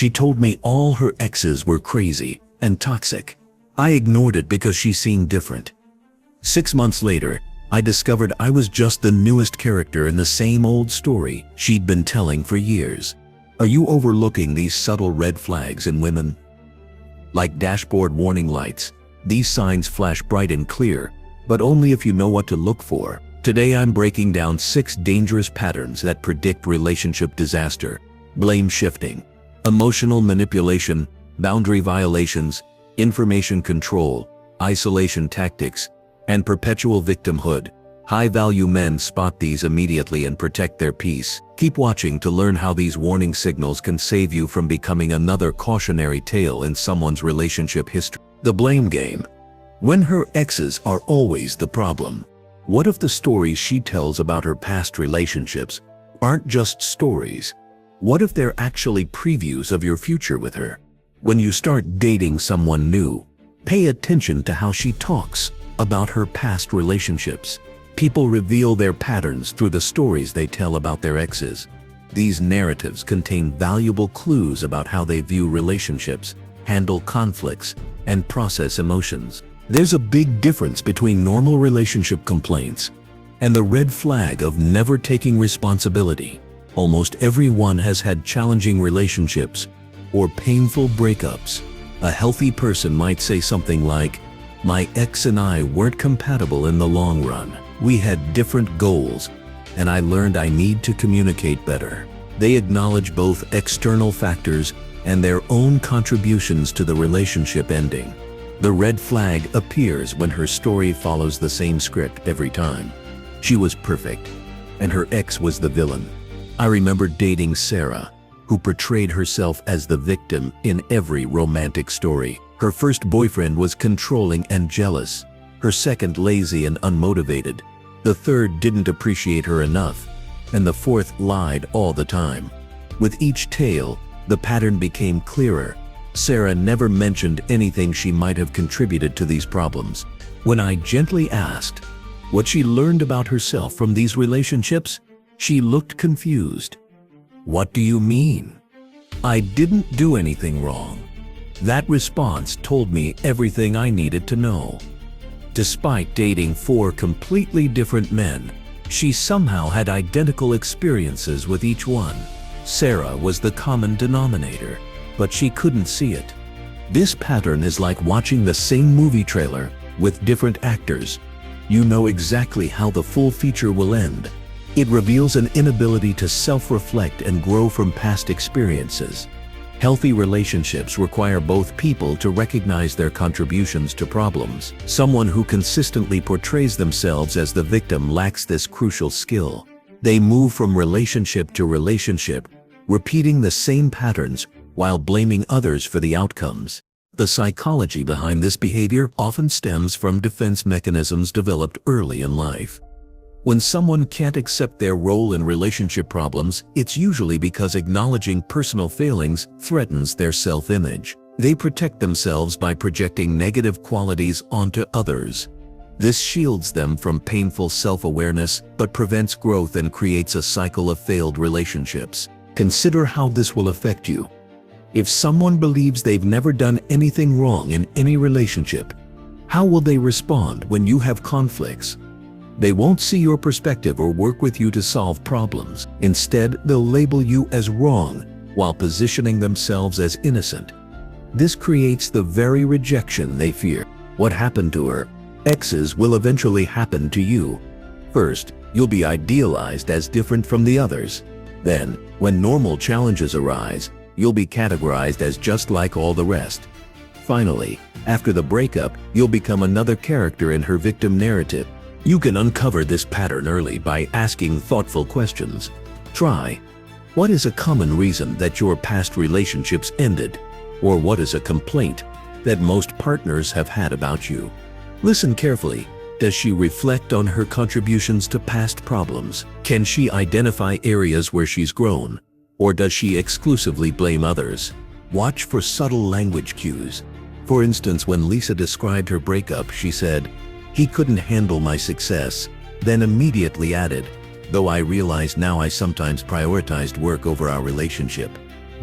She told me all her exes were crazy and toxic. I ignored it because she seemed different. 6 months later, I discovered I was just the newest character in the same old story she'd been telling for years. Are you overlooking these subtle red flags in women? Like dashboard warning lights, these signs flash bright and clear, but only if you know what to look for. Today I'm breaking down 6 dangerous patterns that predict relationship disaster: blame shifting, emotional manipulation, boundary violations, information control, isolation tactics, and perpetual victimhood. High-value men spot these immediately and protect their peace. Keep watching to learn how these warning signals can save you from becoming another cautionary tale in someone's relationship history. The blame game. When her exes are always the problem, what if the stories she tells about her past relationships aren't just stories? What if they're actually previews of your future with her? When you start dating someone new, pay attention to how she talks about her past relationships. People reveal their patterns through the stories they tell about their exes. These narratives contain valuable clues about how they view relationships, handle conflicts, and process emotions. There's a big difference between normal relationship complaints and the red flag of never taking responsibility. Almost everyone has had challenging relationships or painful breakups. A healthy person might say something like, "My ex and I weren't compatible in the long run. We had different goals, and I learned I need to communicate better." They acknowledge both external factors and their own contributions to the relationship ending. The red flag appears when her story follows the same script every time. She was perfect, and her ex was the villain. I remember dating Sarah, who portrayed herself as the victim in every romantic story. Her first boyfriend was controlling and jealous. Her second lazy and unmotivated. The third didn't appreciate her enough. And the fourth lied all the time. With each tale, the pattern became clearer. Sarah never mentioned anything she might have contributed to these problems. When I gently asked what she learned about herself from these relationships, she looked confused. "What do you mean?" "I didn't do anything wrong." That response told me everything I needed to know. Despite dating 4 completely different men, she somehow had identical experiences with each one. Sarah was the common denominator, but she couldn't see it. This pattern is like watching the same movie trailer with different actors. You know exactly how the full feature will end. It reveals an inability to self-reflect and grow from past experiences. Healthy relationships require both people to recognize their contributions to problems. Someone who consistently portrays themselves as the victim lacks this crucial skill. They move from relationship to relationship, repeating the same patterns while blaming others for the outcomes. The psychology behind this behavior often stems from defense mechanisms developed early in life. When someone can't accept their role in relationship problems, it's usually because acknowledging personal failings threatens their self-image. They protect themselves by projecting negative qualities onto others. This shields them from painful self-awareness, but prevents growth and creates a cycle of failed relationships. Consider how this will affect you. If someone believes they've never done anything wrong in any relationship, how will they respond when you have conflicts? They won't see your perspective or work with you to solve problems. Instead, they'll label you as wrong while positioning themselves as innocent. This creates the very rejection they fear. What happened to her exes will eventually happen to you. First, you'll be idealized as different from the others. Then, when normal challenges arise, you'll be categorized as just like all the rest. Finally, after the breakup, you'll become another character in her victim narrative. You can uncover this pattern early by asking thoughtful questions. Try, what is a common reason that your past relationships ended? Or what is a complaint that most partners have had about you? Listen carefully. Does she reflect on her contributions to past problems? Can she identify areas where she's grown? Or does she exclusively blame others? Watch for subtle language cues. For instance, when Lisa described her breakup, she said, "He couldn't handle my success," then immediately added, "Though I realize now I sometimes prioritized work over our relationship."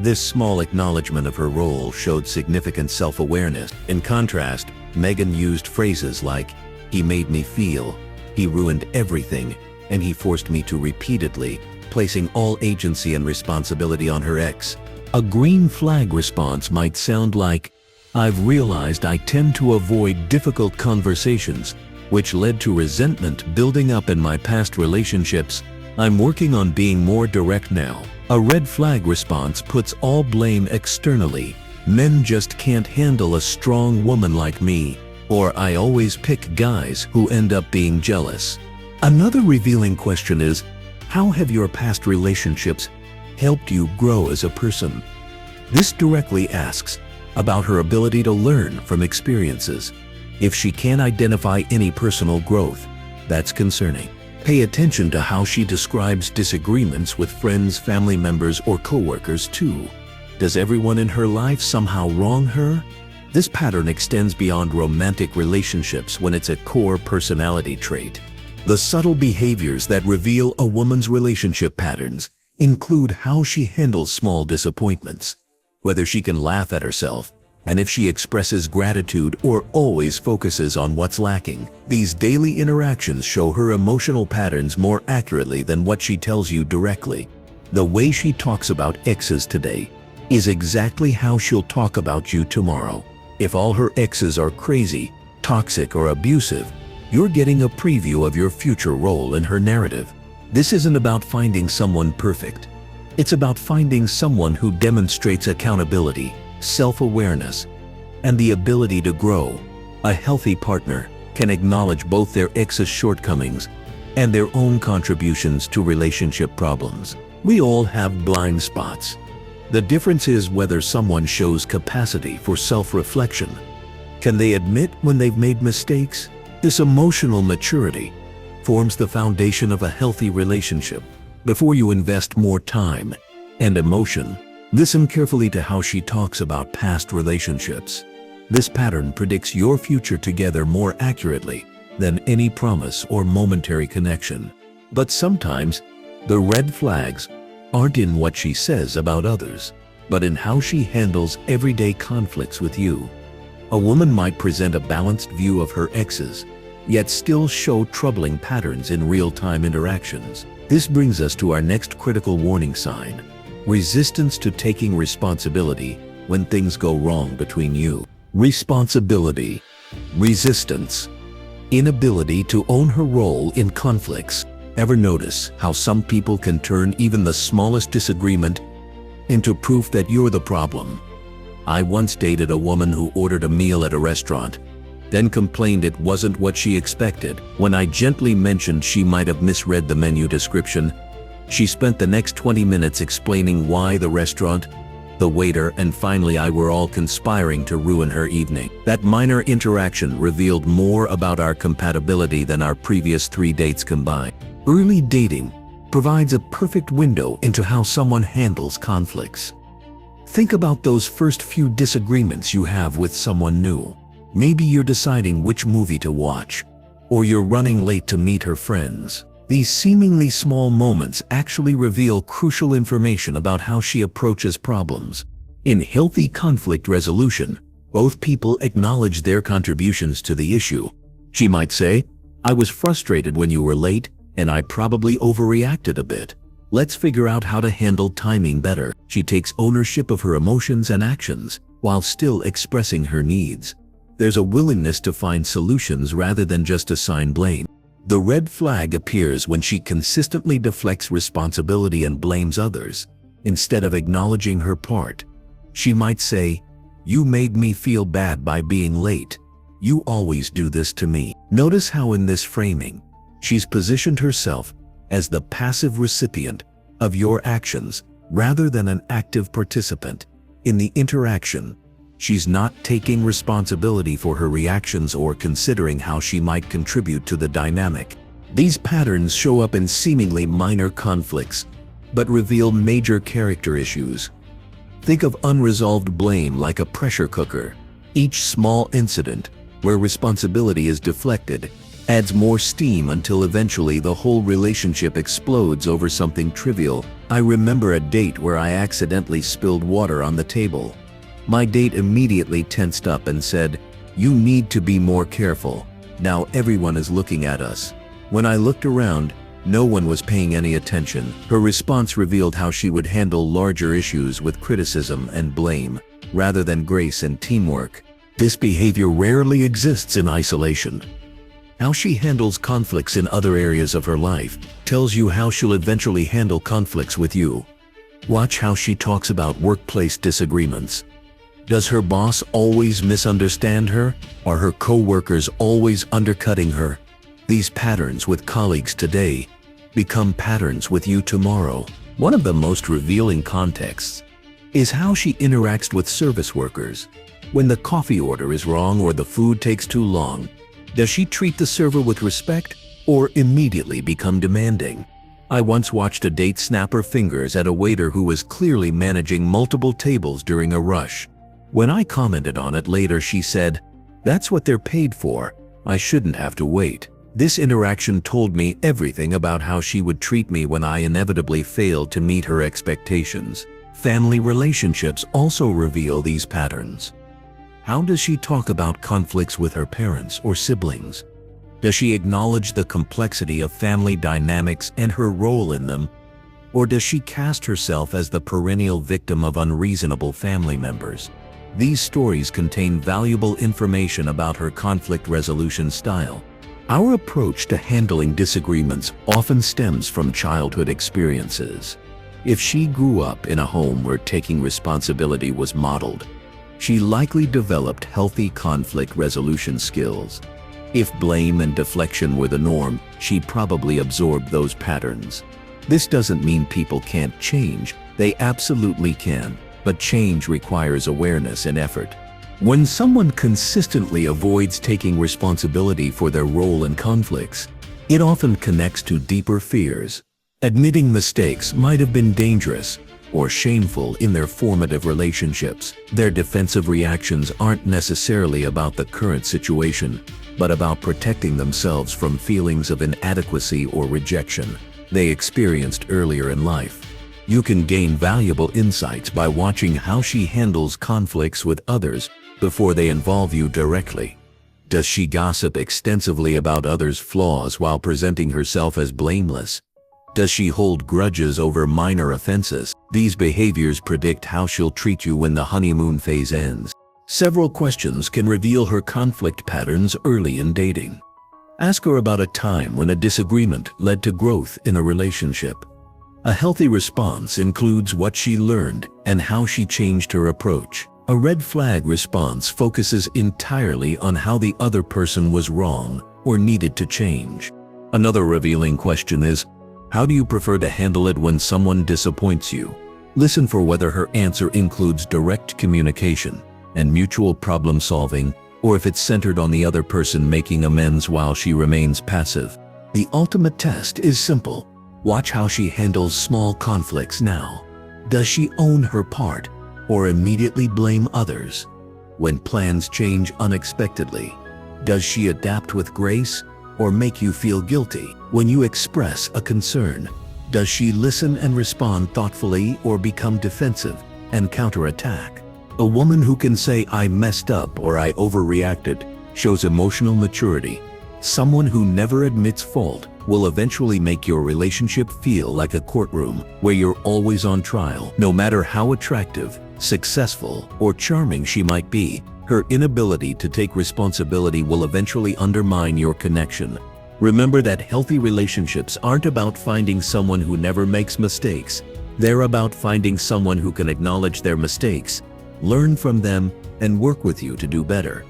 This small acknowledgement of her role showed significant self-awareness. In contrast, Megan used phrases like, "He made me feel," "He ruined everything," and "He forced me to," repeatedly, placing all agency and responsibility on her ex. A green flag response might sound like, "I've realized I tend to avoid difficult conversations, which led to resentment building up in my past relationships. I'm working on being more direct now." A red flag response puts all blame externally. "Men just can't handle a strong woman like me," or "I always pick guys who end up being jealous." Another revealing question is, how have your past relationships helped you grow as a person? This directly asks about her ability to learn from experiences. If she can't identify any personal growth, that's concerning. Pay attention to how she describes disagreements with friends, family members, or coworkers too. Does everyone in her life somehow wrong her? This pattern extends beyond romantic relationships when it's a core personality trait. The subtle behaviors that reveal a woman's relationship patterns include how she handles small disappointments, whether she can laugh at herself, and if she expresses gratitude or always focuses on what's lacking. These daily interactions show her emotional patterns more accurately than what she tells you directly. The way she talks about exes today is exactly how she'll talk about you tomorrow. If all her exes are crazy, toxic, or abusive, you're getting a preview of your future role in her narrative. This isn't about finding someone perfect. It's about finding someone who demonstrates accountability, self-awareness, and the ability to grow. A healthy partner can acknowledge both their ex's shortcomings and their own contributions to relationship problems. We all have blind spots. The difference is whether someone shows capacity for self-reflection. Can they admit when they've made mistakes? This emotional maturity forms the foundation of a healthy relationship. Before you invest more time and emotion, listen carefully to how she talks about past relationships. This pattern predicts your future together more accurately than any promise or momentary connection. But sometimes, the red flags aren't in what she says about others, but in how she handles everyday conflicts with you. A woman might present a balanced view of her exes, yet still show troubling patterns in real-time interactions. This brings us to our next critical warning sign: resistance to taking responsibility when things go wrong between you. Responsibility, resistance, inability to own her role in conflicts. Ever notice how some people can turn even the smallest disagreement into proof that you're the problem? I once dated a woman who ordered a meal at a restaurant, then complained it wasn't what she expected. When I gently mentioned she might have misread the menu description, she spent the next 20 minutes explaining why the restaurant, the waiter, and finally I were all conspiring to ruin her evening. That minor interaction revealed more about our compatibility than our previous 3 dates combined. Early dating provides a perfect window into how someone handles conflicts. Think about those first few disagreements you have with someone new. Maybe you're deciding which movie to watch, or you're running late to meet her friends. These seemingly small moments actually reveal crucial information about how she approaches problems. In healthy conflict resolution, both people acknowledge their contributions to the issue. She might say, "I was frustrated when you were late, and I probably overreacted a bit. Let's figure out how to handle timing better." She takes ownership of her emotions and actions, while still expressing her needs. There's a willingness to find solutions rather than just assign blame. The red flag appears when she consistently deflects responsibility and blames others, instead of acknowledging her part. She might say, "You made me feel bad by being late. You always do this to me." Notice how in this framing, she's positioned herself as the passive recipient of your actions rather than an active participant in the interaction. She's not taking responsibility for her reactions or considering how she might contribute to the dynamic. These patterns show up in seemingly minor conflicts, but reveal major character issues. Think of unresolved blame like a pressure cooker. Each small incident, where responsibility is deflected, adds more steam until eventually the whole relationship explodes over something trivial. I remember a date where I accidentally spilled water on the table. My date immediately tensed up and said, "You need to be more careful. Now everyone is looking at us." When I looked around, no one was paying any attention. Her response revealed how she would handle larger issues with criticism and blame, rather than grace and teamwork. This behavior rarely exists in isolation. How she handles conflicts in other areas of her life tells you how she'll eventually handle conflicts with you. Watch how she talks about workplace disagreements. Does her boss always misunderstand her? Are her co-workers always undercutting her? These patterns with colleagues today become patterns with you tomorrow. One of the most revealing contexts is how she interacts with service workers. When the coffee order is wrong or the food takes too long, does she treat the server with respect or immediately become demanding? I once watched a date snap her fingers at a waiter who was clearly managing multiple tables during a rush. When I commented on it later, she said, "That's what they're paid for. I shouldn't have to wait." This interaction told me everything about how she would treat me when I inevitably failed to meet her expectations. Family relationships also reveal these patterns. How does she talk about conflicts with her parents or siblings? Does she acknowledge the complexity of family dynamics and her role in them? Or does she cast herself as the perennial victim of unreasonable family members? These stories contain valuable information about her conflict resolution style. Our approach to handling disagreements often stems from childhood experiences. If she grew up in a home where taking responsibility was modeled, she likely developed healthy conflict resolution skills. If blame and deflection were the norm, she probably absorbed those patterns. This doesn't mean people can't change. They absolutely can, but change requires awareness and effort. When someone consistently avoids taking responsibility for their role in conflicts, it often connects to deeper fears. Admitting mistakes might have been dangerous or shameful in their formative relationships. Their defensive reactions aren't necessarily about the current situation, but about protecting themselves from feelings of inadequacy or rejection they experienced earlier in life. You can gain valuable insights by watching how she handles conflicts with others before they involve you directly. Does she gossip extensively about others' flaws while presenting herself as blameless? Does she hold grudges over minor offenses? These behaviors predict how she'll treat you when the honeymoon phase ends. Several questions can reveal her conflict patterns early in dating. Ask her about a time when a disagreement led to growth in a relationship. A healthy response includes what she learned and how she changed her approach. A red flag response focuses entirely on how the other person was wrong or needed to change. Another revealing question is, how do you prefer to handle it when someone disappoints you? Listen for whether her answer includes direct communication and mutual problem solving, or if it's centered on the other person making amends while she remains passive. The ultimate test is simple. Watch how she handles small conflicts now. Does she own her part or immediately blame others? When plans change unexpectedly, does she adapt with grace or make you feel guilty? When you express a concern, does she listen and respond thoughtfully or become defensive and counterattack? A woman who can say "I messed up" or "I overreacted" shows emotional maturity. Someone who never admits fault will eventually make your relationship feel like a courtroom where you're always on trial. No matter how attractive, successful, or charming she might be, her inability to take responsibility will eventually undermine your connection. Remember that healthy relationships aren't about finding someone who never makes mistakes. They're about finding someone who can acknowledge their mistakes, learn from them, and work with you to do better.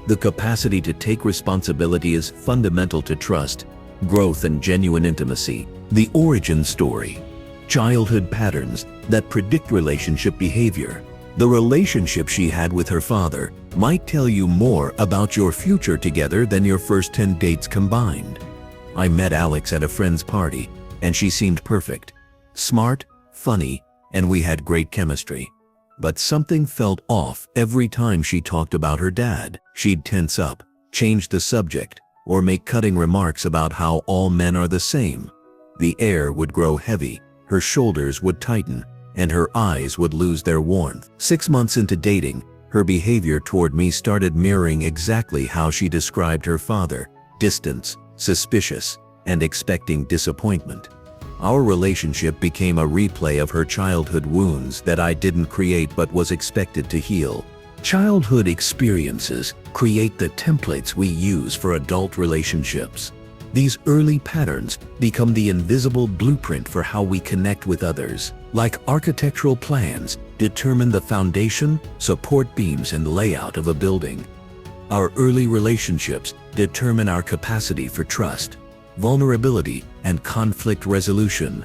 The capacity to take responsibility is fundamental to trust, growth, and genuine intimacy. The origin story. Childhood patterns that predict relationship behavior. The relationship she had with her father might tell you more about your future together than your first 10 dates combined. I met Alex at a friend's party, and she seemed perfect. Smart, funny, and we had great chemistry. But something felt off every time she talked about her dad. She'd tense up, change the subject, or make cutting remarks about how all men are the same. The air would grow heavy, her shoulders would tighten, and her eyes would lose their warmth. 6 months into dating, her behavior toward me started mirroring exactly how she described her father: distant, suspicious, and expecting disappointment. Our relationship became a replay of her childhood wounds that I didn't create but was expected to heal. Childhood experiences create the templates we use for adult relationships. These early patterns become the invisible blueprint for how we connect with others. Like architectural plans, determine the foundation, support beams, and layout of a building. Our early relationships determine our capacity for trust, vulnerability, and conflict resolution.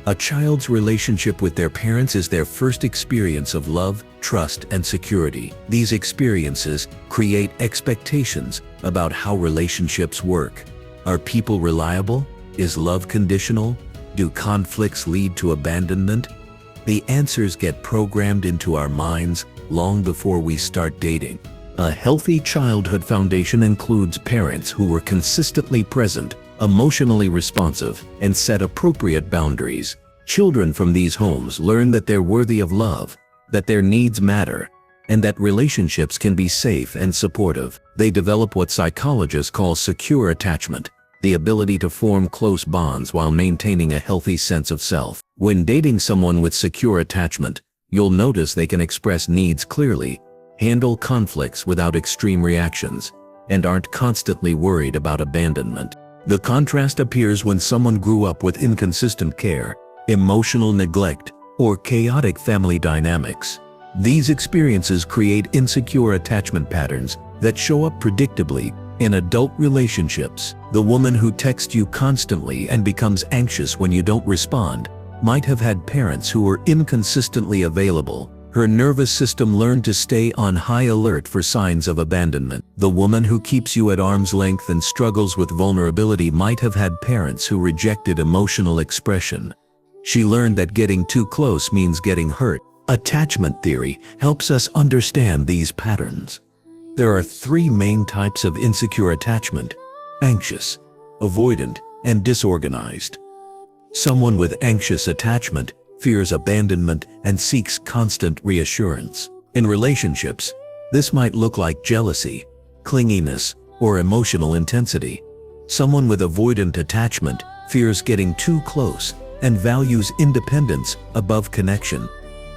A child's relationship with their parents is their first experience of love, trust, and security. These experiences create expectations about how relationships work. Are people reliable? Is love conditional? Do conflicts lead to abandonment? The answers get programmed into our minds long before we start dating. A healthy childhood foundation includes parents who were consistently present, emotionally responsive, and set appropriate boundaries. Children from these homes learn that they're worthy of love, that their needs matter, and that relationships can be safe and supportive. They develop what psychologists call secure attachment, the ability to form close bonds while maintaining a healthy sense of self. When dating someone with secure attachment, you'll notice they can express needs clearly, handle conflicts without extreme reactions, and aren't constantly worried about abandonment. The contrast appears when someone grew up with inconsistent care, emotional neglect, or chaotic family dynamics. These experiences create insecure attachment patterns that show up predictably in adult relationships. The woman who texts you constantly and becomes anxious when you don't respond might have had parents who were inconsistently available. Her nervous system learned to stay on high alert for signs of abandonment. The woman who keeps you at arm's length and struggles with vulnerability might have had parents who rejected emotional expression. She learned that getting too close means getting hurt. Attachment theory helps us understand these patterns. There are 3 main types of insecure attachment: anxious, avoidant, and disorganized. Someone with anxious attachment fears abandonment and seeks constant reassurance. In relationships, this might look like jealousy, clinginess, or emotional intensity. Someone with avoidant attachment fears getting too close and values independence above connection.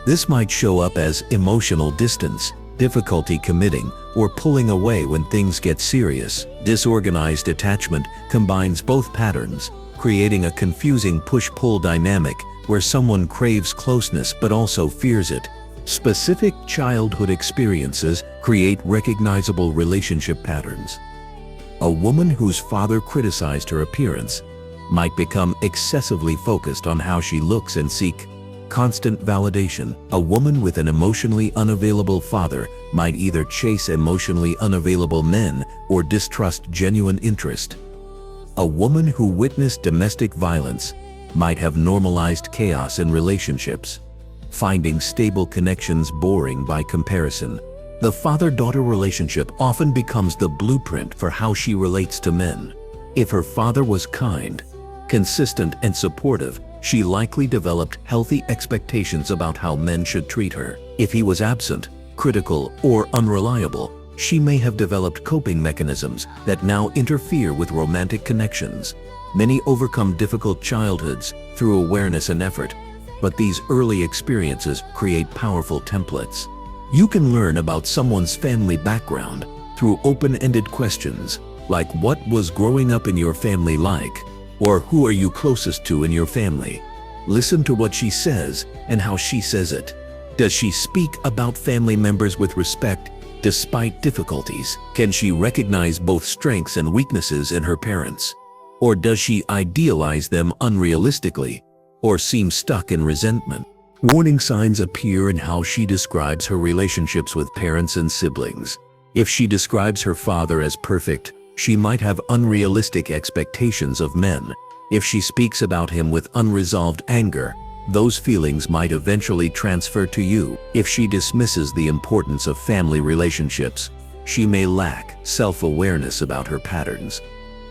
This might show up as emotional distance, difficulty committing, or pulling away when things get serious. Disorganized attachment combines both patterns, creating a confusing push-pull dynamic where someone craves closeness but also fears it. Specific childhood experiences create recognizable relationship patterns. A woman whose father criticized her appearance might become excessively focused on how she looks and seek constant validation. A woman with an emotionally unavailable father might either chase emotionally unavailable men or distrust genuine interest. A woman who witnessed domestic violence might have normalized chaos in relationships, finding stable connections boring by comparison. The father-daughter relationship often becomes the blueprint for how she relates to men. If her father was kind, consistent, and supportive, she likely developed healthy expectations about how men should treat her. If he was absent, critical, or unreliable, she may have developed coping mechanisms that now interfere with romantic connections. Many overcome difficult childhoods through awareness and effort, but these early experiences create powerful templates. You can learn about someone's family background through open-ended questions like, what was growing up in your family like? Or who are you closest to in your family? Listen to what she says and how she says it. Does she speak about family members with respect despite difficulties? Can she recognize both strengths and weaknesses in her parents? Or does she idealize them unrealistically or seem stuck in resentment? Warning signs appear in how she describes her relationships with parents and siblings. If she describes her father as perfect, she might have unrealistic expectations of men. If she speaks about him with unresolved anger, those feelings might eventually transfer to you. If she dismisses the importance of family relationships, she may lack self-awareness about her patterns.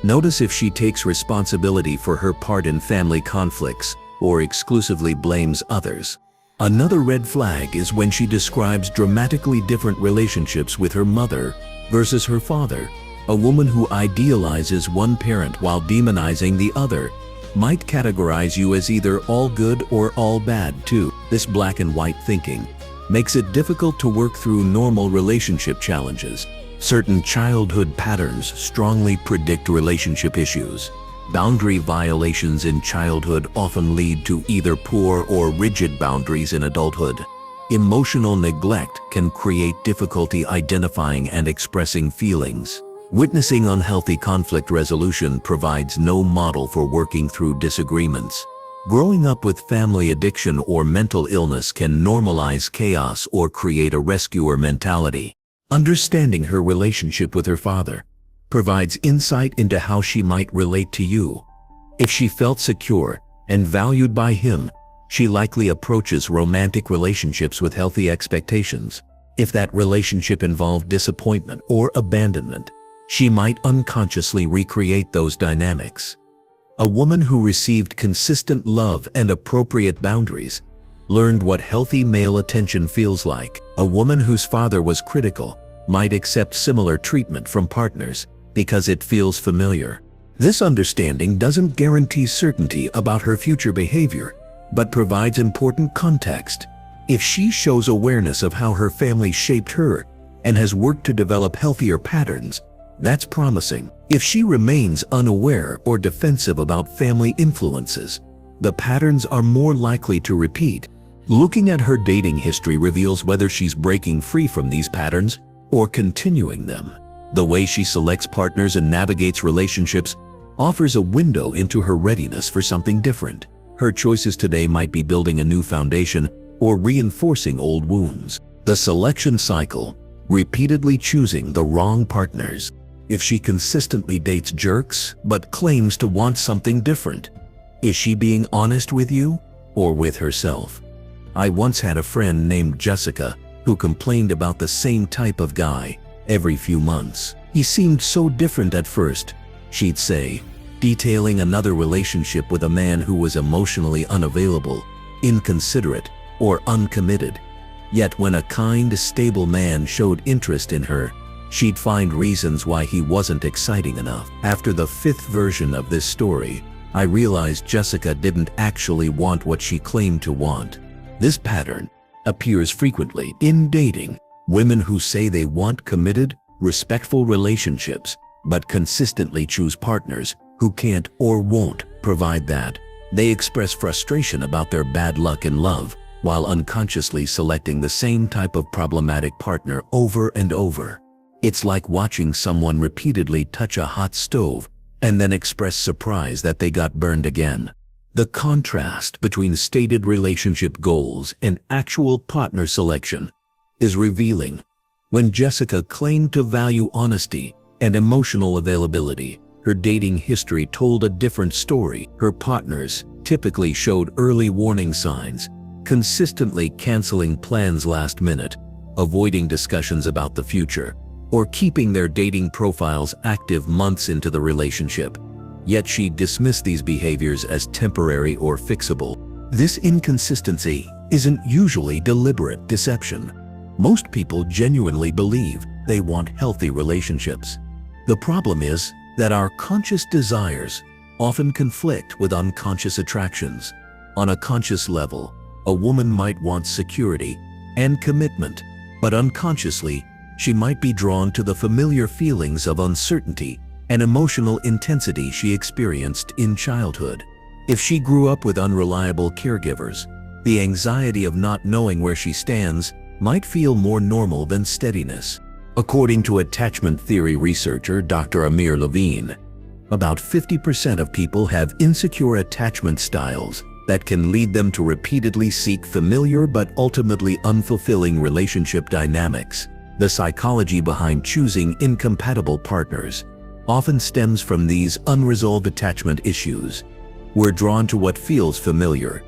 Notice if she takes responsibility for her part in family conflicts or exclusively blames others. Another red flag is when she describes dramatically different relationships with her mother versus her father. A woman who idealizes one parent while demonizing the other might categorize you as either all good or all bad too. This black and white thinking makes it difficult to work through normal relationship challenges. Certain childhood patterns strongly predict relationship issues. Boundary violations in childhood often lead to either poor or rigid boundaries in adulthood. Emotional neglect can create difficulty identifying and expressing feelings. Witnessing unhealthy conflict resolution provides no model for working through disagreements. Growing up with family addiction or mental illness can normalize chaos or create a rescuer mentality. Understanding her relationship with her father provides insight into how she might relate to you. If she felt secure and valued by him, she likely approaches romantic relationships with healthy expectations. If that relationship involved disappointment or abandonment, she might unconsciously recreate those dynamics. A woman who received consistent love and appropriate boundaries learned what healthy male attention feels like. A woman whose father was critical might accept similar treatment from partners because it feels familiar. This understanding doesn't guarantee certainty about her future behavior, but provides important context. If she shows awareness of how her family shaped her and has worked to develop healthier patterns, that's promising. If she remains unaware or defensive about family influences, the patterns are more likely to repeat. Looking at her dating history reveals whether she's breaking free from these patterns or continuing them. The way she selects partners and navigates relationships offers a window into her readiness for something different. Her choices today might be building a new foundation or reinforcing old wounds. The selection cycle, repeatedly choosing the wrong partners. If she consistently dates jerks but claims to want something different, is she being honest with you or with herself? I once had a friend named Jessica who complained about the same type of guy every few months. He seemed so different at first, she'd say, detailing another relationship with a man who was emotionally unavailable, inconsiderate, or uncommitted. Yet when a kind, stable man showed interest in her, she'd find reasons why he wasn't exciting enough. After the fifth version of this story, I realized Jessica didn't actually want what she claimed to want. This pattern appears frequently in dating. Women who say they want committed, respectful relationships, but consistently choose partners who can't or won't provide that. They express frustration about their bad luck in love, while unconsciously selecting the same type of problematic partner over and over. It's like watching someone repeatedly touch a hot stove and then express surprise that they got burned again. The contrast between stated relationship goals and actual partner selection is revealing. When Jessica claimed to value honesty and emotional availability, her dating history told a different story. Her partners typically showed early warning signs, consistently canceling plans last minute, avoiding discussions about the future, or keeping their dating profiles active months into the relationship. Yet she dismissed these behaviors as temporary or fixable. This inconsistency isn't usually deliberate deception. Most people genuinely believe they want healthy relationships. The problem is that our conscious desires often conflict with unconscious attractions. On a conscious level, a woman might want security and commitment, but unconsciously, she might be drawn to the familiar feelings of uncertainty and emotional intensity she experienced in childhood. If she grew up with unreliable caregivers, the anxiety of not knowing where she stands might feel more normal than steadiness. According to attachment theory researcher Dr. Amir Levine, about 50% of people have insecure attachment styles that can lead them to repeatedly seek familiar but ultimately unfulfilling relationship dynamics. The psychology behind choosing incompatible partners often stems from these unresolved attachment issues. We're drawn to what feels familiar,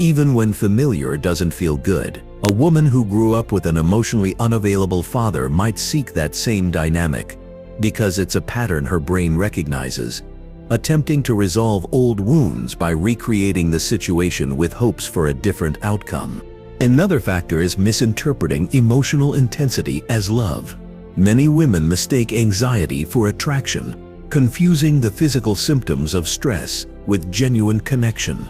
even when familiar doesn't feel good. A woman who grew up with an emotionally unavailable father might seek that same dynamic, because it's a pattern her brain recognizes, attempting to resolve old wounds by recreating the situation with hopes for a different outcome. Another factor is misinterpreting emotional intensity as love. Many women mistake anxiety for attraction, confusing the physical symptoms of stress with genuine connection.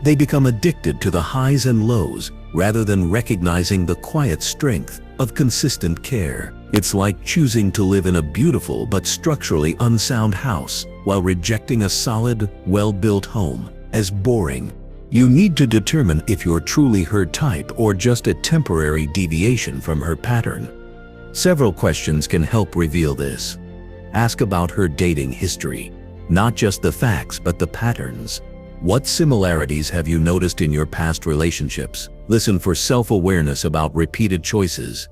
They become addicted to the highs and lows rather than recognizing the quiet strength of consistent care. It's like choosing to live in a beautiful but structurally unsound house while rejecting a solid, well-built home as boring. You need to determine if you're truly her type or just a temporary deviation from her pattern. Several questions can help reveal this. Ask about her dating history, not just the facts but the patterns. What similarities have you noticed in your past relationships? Listen for self-awareness about repeated choices.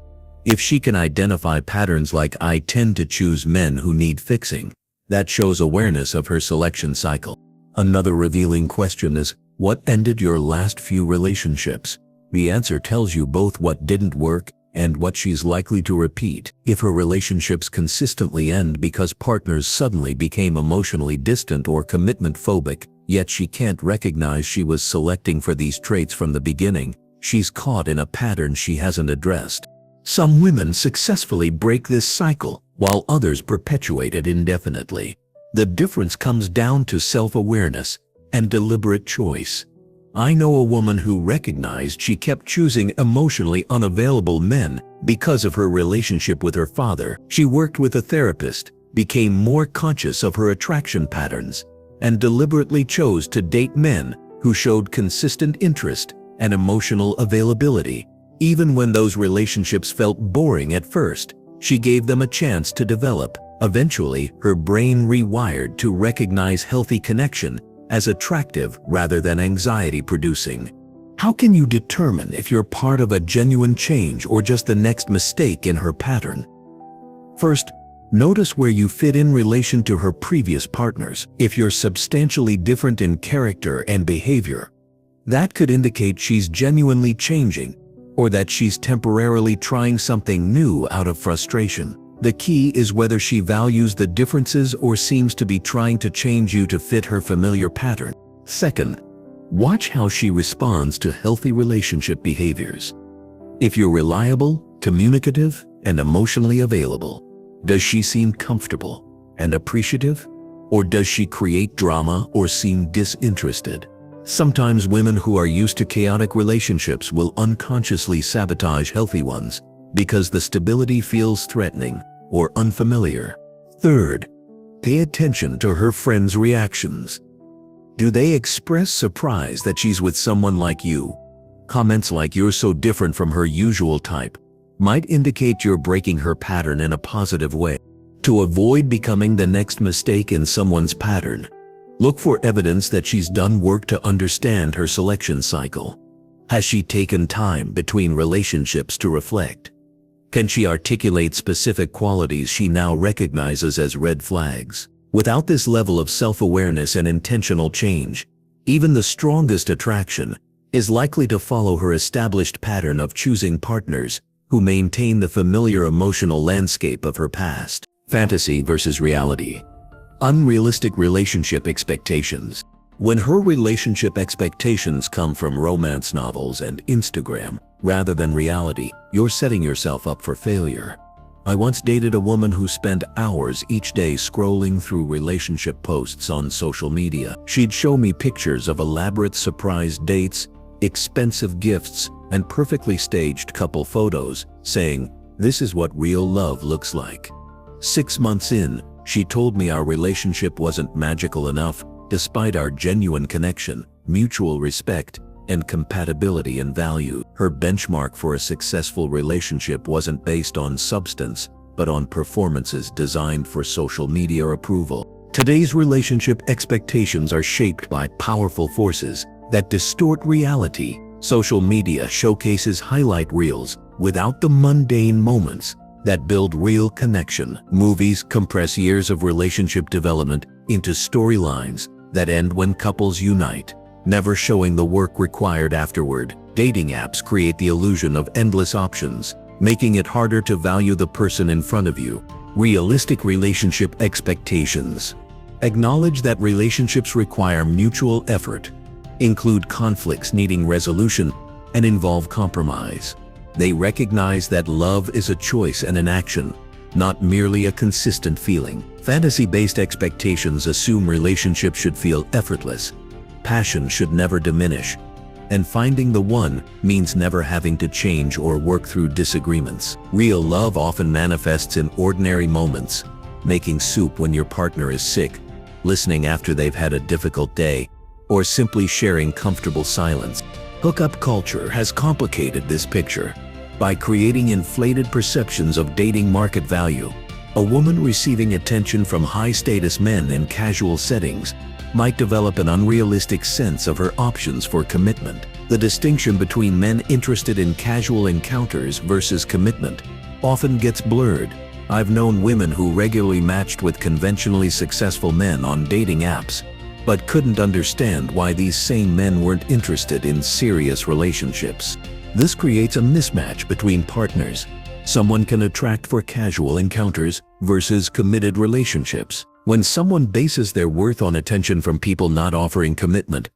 If she can identify patterns like "I tend to choose men who need fixing," that shows awareness of her selection cycle. Another revealing question is, what ended your last few relationships? The answer tells you both what didn't work and what she's likely to repeat. If her relationships consistently end because partners suddenly became emotionally distant or commitment phobic, yet she can't recognize she was selecting for these traits from the beginning, she's caught in a pattern she hasn't addressed. Some women successfully break this cycle, while others perpetuate it indefinitely. The difference comes down to self-awareness and deliberate choice. I know a woman who recognized she kept choosing emotionally unavailable men because of her relationship with her father. She worked with a therapist, became more conscious of her attraction patterns, and deliberately chose to date men who showed consistent interest and emotional availability. Even when those relationships felt boring at first, she gave them a chance to develop. Eventually, her brain rewired to recognize healthy connection as attractive rather than anxiety-producing. How can you determine if you're part of a genuine change or just the next mistake in her pattern? First, notice where you fit in relation to her previous partners. If you're substantially different in character and behavior, that could indicate she's genuinely changing, or that she's temporarily trying something new out of frustration. The key is whether she values the differences or seems to be trying to change you to fit her familiar pattern. Second, watch how she responds to healthy relationship behaviors. If you're reliable, communicative, and emotionally available, does she seem comfortable and appreciative? Or does she create drama or seem disinterested? Sometimes women who are used to chaotic relationships will unconsciously sabotage healthy ones because the stability feels threatening or unfamiliar. Third, pay attention to her friends' reactions. Do they express surprise that she's with someone like you? Comments like "you're so different from her usual type" might indicate you're breaking her pattern in a positive way. To avoid becoming the next mistake in someone's pattern, look for evidence that she's done work to understand her selection cycle. Has she taken time between relationships to reflect? Can she articulate specific qualities she now recognizes as red flags? Without this level of self-awareness and intentional change, even the strongest attraction is likely to follow her established pattern of choosing partners who maintain the familiar emotional landscape of her past. Fantasy versus reality. Unrealistic relationship expectations. When her relationship expectations come from romance novels and Instagram rather than reality, you're setting yourself up for failure. I once dated a woman who spent hours each day scrolling through relationship posts on social media. She'd show me pictures of elaborate surprise dates, expensive gifts, and perfectly staged couple photos, saying, "This is what real love looks like." 6 months in, she told me our relationship wasn't magical enough, despite our genuine connection, mutual respect, and compatibility in value. Her benchmark for a successful relationship wasn't based on substance, but on performances designed for social media approval. Today's relationship expectations are shaped by powerful forces that distort reality. Social media showcases highlight reels without the mundane moments that build real connection. Movies compress years of relationship development into storylines that end when couples unite. never showing the work required afterward. Dating apps create the illusion of endless options, making it harder to value the person in front of you. Realistic relationship expectations. Acknowledge that relationships require mutual effort, include conflicts needing resolution, and involve compromise. They recognize that love is a choice and an action, not merely a consistent feeling. Fantasy-based expectations assume relationships should feel effortless, passion should never diminish, and finding the one means never having to change or work through disagreements. Real love often manifests in ordinary moments, making soup when your partner is sick, listening after they've had a difficult day, or simply sharing comfortable silence. Hookup culture has complicated this picture by creating inflated perceptions of dating market value. A woman receiving attention from high-status men in casual settings might develop an unrealistic sense of her options for commitment. The distinction between men interested in casual encounters versus commitment often gets blurred. I've known women who regularly matched with conventionally successful men on dating apps, but couldn't understand why these same men weren't interested in serious relationships. This creates a mismatch between partners. Someone can attract for casual encounters versus committed relationships. When someone bases their worth on attention from people not offering commitment,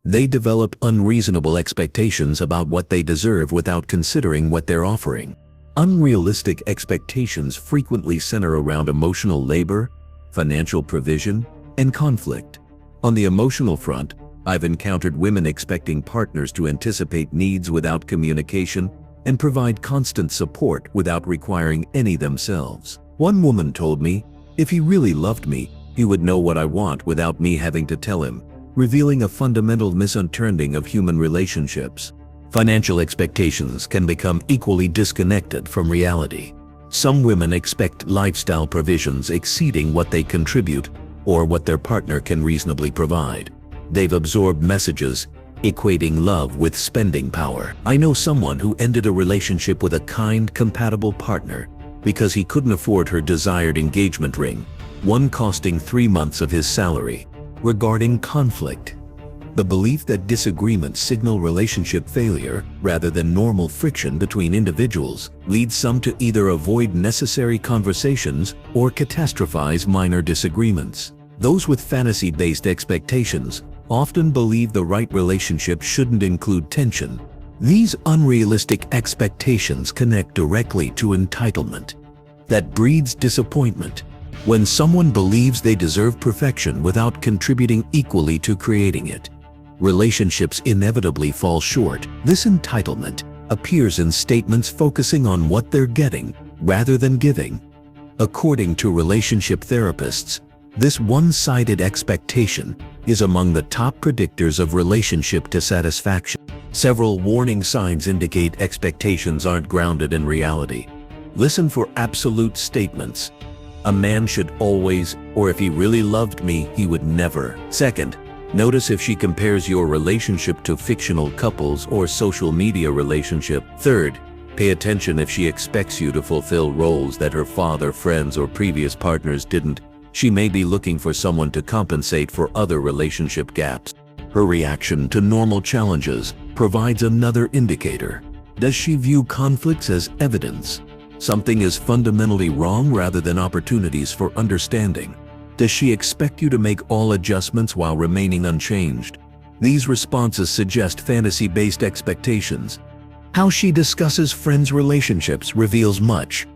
they develop unreasonable expectations about what they deserve without considering what they're offering. Unrealistic expectations frequently center around emotional labor, financial provision, and conflict. On the emotional front, I've encountered women expecting partners to anticipate needs without communication and provide constant support without requiring any themselves. One woman told me, if he really loved me, he would know what I want without me having to tell him, revealing a fundamental misunderstanding of human relationships. Financial expectations can become equally disconnected from reality. Some women expect lifestyle provisions exceeding what they contribute or what their partner can reasonably provide. They've absorbed messages equating love with spending power. I know someone who ended a relationship with a kind, compatible partner because he couldn't afford her desired engagement ring, one costing 3 months of his salary. Regarding conflict, the belief that disagreements signal relationship failure rather than normal friction between individuals leads some to either avoid necessary conversations or catastrophize minor disagreements. Those with fantasy-based expectations often believe the right relationship shouldn't include tension. These unrealistic expectations connect directly to entitlement that breeds disappointment. When someone believes they deserve perfection without contributing equally to creating it, relationships inevitably fall short. This entitlement appears in statements focusing on what they're getting rather than giving. According to relationship therapists, this one-sided expectation is among the top predictors of relationship dissatisfaction. Several warning signs indicate expectations aren't grounded in reality. Listen for absolute statements. A man should always, or if he really loved me, he would never. Second, notice if she compares your relationship to fictional couples or social media relationship. Third, pay attention if she expects you to fulfill roles that her father, friends, or previous partners didn't. She may be looking for someone to compensate for other relationship gaps. Her reaction to normal challenges provides another indicator. Does she view conflicts as evidence? Something is fundamentally wrong rather than opportunities for understanding. Does she expect you to make all adjustments while remaining unchanged? These responses suggest fantasy-based expectations. How she discusses friends' relationships reveals much.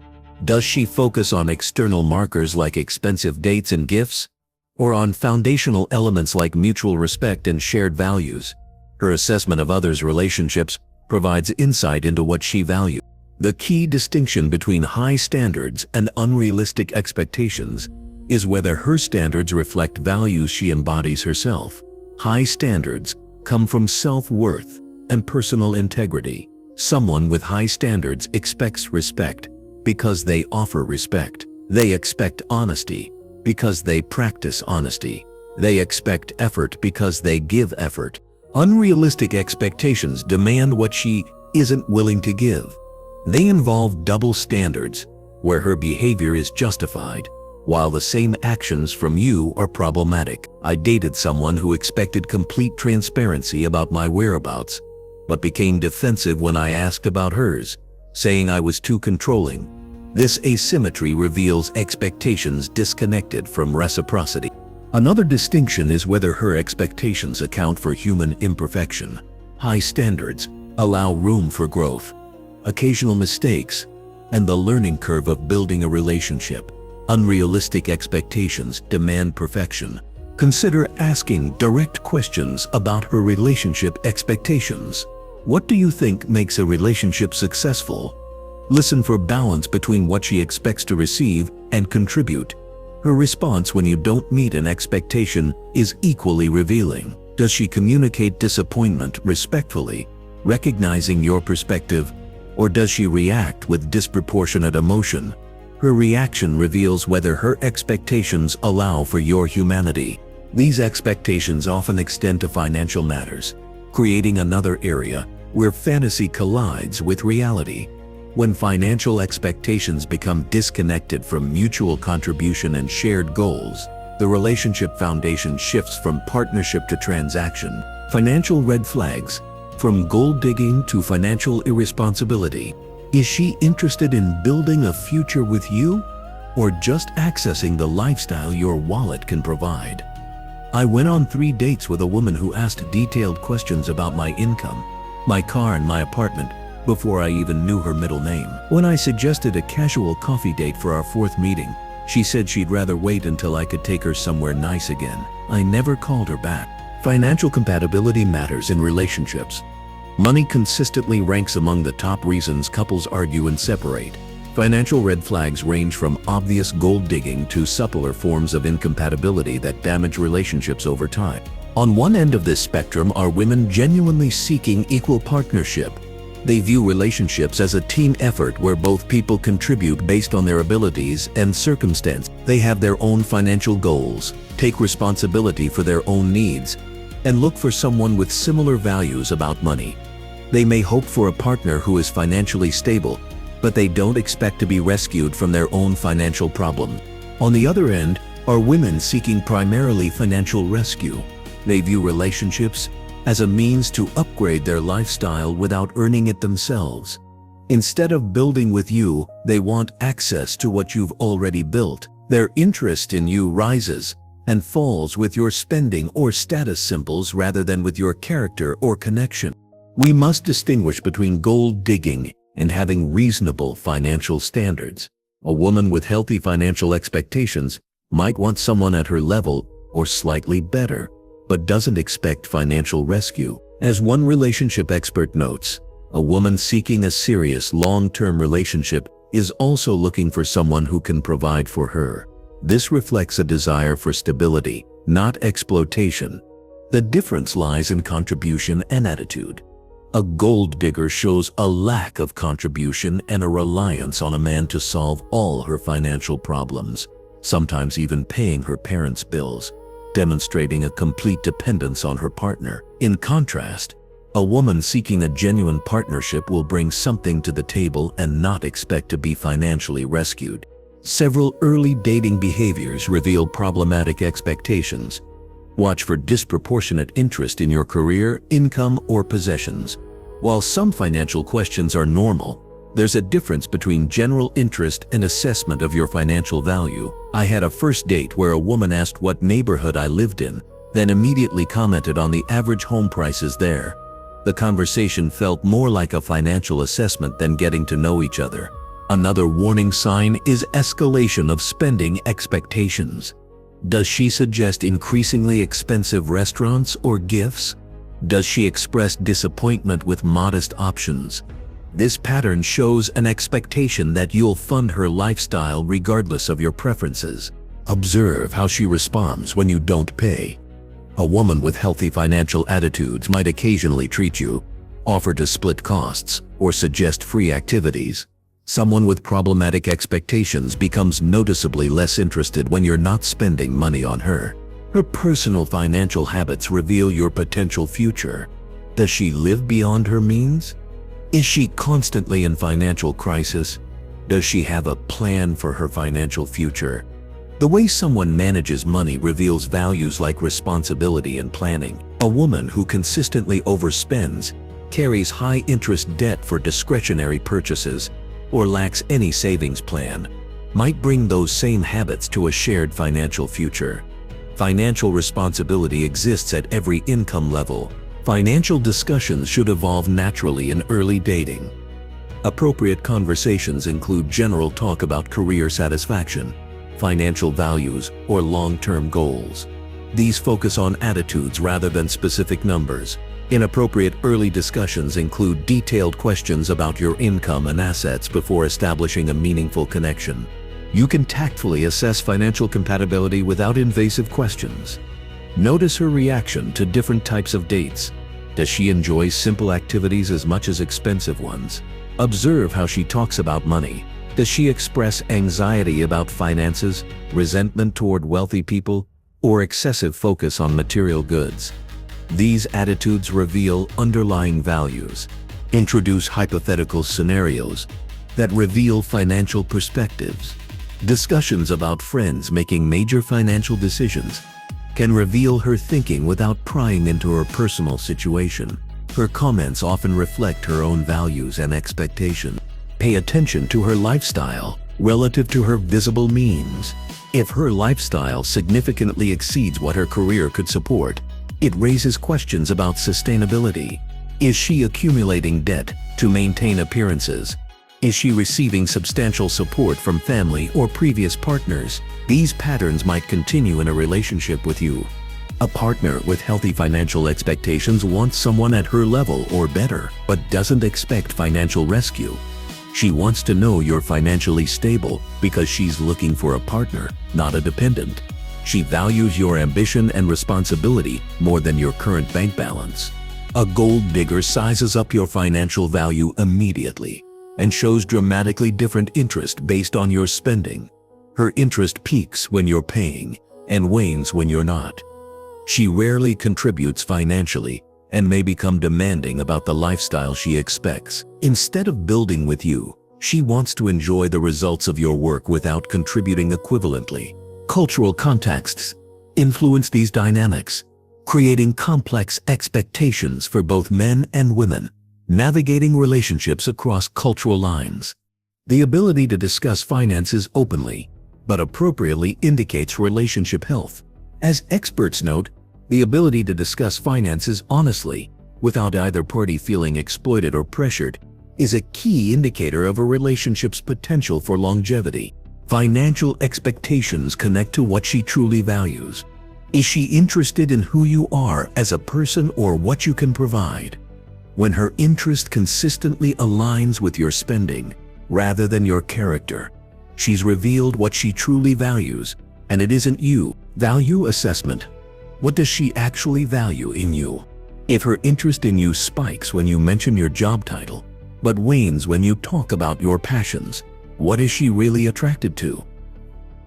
Does she focus on external markers like expensive dates and gifts, or on foundational elements like mutual respect and shared values? Her assessment of others' relationships provides insight into what she values. The key distinction between high standards and unrealistic expectations is whether her standards reflect values she embodies herself. High standards come from self-worth and personal integrity. Someone with high standards expects respect because they offer respect. They expect honesty because they practice honesty. They expect effort because they give effort. Unrealistic expectations demand what she isn't willing to give. They involve double standards, where her behavior is justified, while the same actions from you are problematic. I dated someone who expected complete transparency about my whereabouts, but became defensive when I asked about hers, saying I was too controlling. This asymmetry reveals expectations disconnected from reciprocity. Another distinction is whether her expectations account for human imperfection. High standards allow room for growth, occasional mistakes, and the learning curve of building a relationship. Unrealistic expectations demand perfection. Consider asking direct questions about her relationship expectations. What do you think makes a relationship successful? Listen for balance between what she expects to receive and contribute. Her response when you don't meet an expectation is equally revealing. Does she communicate disappointment respectfully, recognizing your perspective, or does she react with disproportionate emotion? Her reaction reveals whether her expectations allow for your humanity. These expectations often extend to financial matters, creating another area where fantasy collides with reality. When financial expectations become disconnected from mutual contribution and shared goals, the relationship foundation shifts from partnership to transaction. Financial red flags, from gold digging to financial irresponsibility. Is she interested in building a future with you, or just accessing the lifestyle your wallet can provide? I went on 3 dates with a woman who asked detailed questions about my income, my car and my apartment before I even knew her middle name. When I suggested a casual coffee date for our 4th meeting, she said she'd rather wait until I could take her somewhere nice again. I never called her back. Financial compatibility matters in relationships. Money consistently ranks among the top reasons couples argue and separate. Financial red flags range from obvious gold digging to subtler forms of incompatibility that damage relationships over time. On one end of this spectrum are women genuinely seeking equal partnership. They view relationships as a team effort where both people contribute based on their abilities and circumstance. They have their own financial goals, take responsibility for their own needs, and look for someone with similar values about money. They may hope for a partner who is financially stable, but they don't expect to be rescued from their own financial problems. On the other end are women seeking primarily financial rescue. They view relationships as a means to upgrade their lifestyle without earning it themselves. Instead of building with you, they want access to what you've already built. Their interest in you rises and falls with your spending or status symbols rather than with your character or connection. We must distinguish between gold digging and having reasonable financial standards. A woman with healthy financial expectations might want someone at her level or slightly better, but doesn't expect financial rescue. As one relationship expert notes, a woman seeking a serious long-term relationship is also looking for someone who can provide for her. This reflects a desire for stability, not exploitation. The difference lies in contribution and attitude. A gold digger shows a lack of contribution and a reliance on a man to solve all her financial problems, sometimes even paying her parents' bills, demonstrating a complete dependence on her partner. In contrast, a woman seeking a genuine partnership will bring something to the table and not expect to be financially rescued. Several early dating behaviors reveal problematic expectations. Watch for disproportionate interest in your career, income, or possessions. While some financial questions are normal, there's a difference between general interest and assessment of your financial value. I had a first date where a woman asked what neighborhood I lived in, then immediately commented on the average home prices there. The conversation felt more like a financial assessment than getting to know each other. Another warning sign is escalation of spending expectations. Does she suggest increasingly expensive restaurants or gifts? Does she express disappointment with modest options? This pattern shows an expectation that you'll fund her lifestyle regardless of your preferences. Observe how she responds when you don't pay. A woman with healthy financial attitudes might occasionally treat you, offer to split costs, or suggest free activities. Someone with problematic expectations becomes noticeably less interested when you're not spending money on her. Her personal financial habits reveal your potential future. Does she live beyond her means? Is she constantly in financial crisis? Does she have a plan for her financial future? The way someone manages money reveals values like responsibility and planning. A woman who consistently overspends, carries high-interest debt for discretionary purchases, or lacks any savings plan, might bring those same habits to a shared financial future. Financial responsibility exists at every income level. Financial discussions should evolve naturally in early dating. Appropriate conversations include general talk about career satisfaction, financial values, or long-term goals. These focus on attitudes rather than specific numbers. Inappropriate early discussions include detailed questions about your income and assets before establishing a meaningful connection. You can tactfully assess financial compatibility without invasive questions. Notice her reaction to different types of dates. Does she enjoy simple activities as much as expensive ones? Observe how she talks about money. Does she express anxiety about finances, resentment toward wealthy people, or excessive focus on material goods? These attitudes reveal underlying values. Introduce hypothetical scenarios that reveal financial perspectives. Discussions about friends making major financial decisions can reveal her thinking without prying into her personal situation. Her comments often reflect her own values and expectations. Pay attention to her lifestyle relative to her visible means. If her lifestyle significantly exceeds what her career could support, it raises questions about sustainability. Is she accumulating debt to maintain appearances? Is she receiving substantial support from family or previous partners? These patterns might continue in a relationship with you. A partner with healthy financial expectations wants someone at her level or better, but doesn't expect financial rescue. She wants to know you're financially stable because she's looking for a partner, not a dependent. She values your ambition and responsibility more than your current bank balance. A gold digger sizes up your financial value immediately and shows dramatically different interest based on your spending. Her interest peaks when you're paying and wanes when you're not. She rarely contributes financially and may become demanding about the lifestyle she expects. Instead of building with you, she wants to enjoy the results of your work without contributing equivalently. Cultural contexts influence these dynamics, creating complex expectations for both men and women. Navigating relationships across cultural lines. The ability to discuss finances openly, but appropriately indicates relationship health. As experts note, the ability to discuss finances honestly, without either party feeling exploited or pressured, is a key indicator of a relationship's potential for longevity. Financial expectations connect to what she truly values. Is she interested in who you are as a person or what you can provide? When her interest consistently aligns with your spending, rather than your character, she's revealed what she truly values, and it isn't you. Value assessment. What does she actually value in you? If her interest in you spikes when you mention your job title, but wanes when you talk about your passions, what is she really attracted to?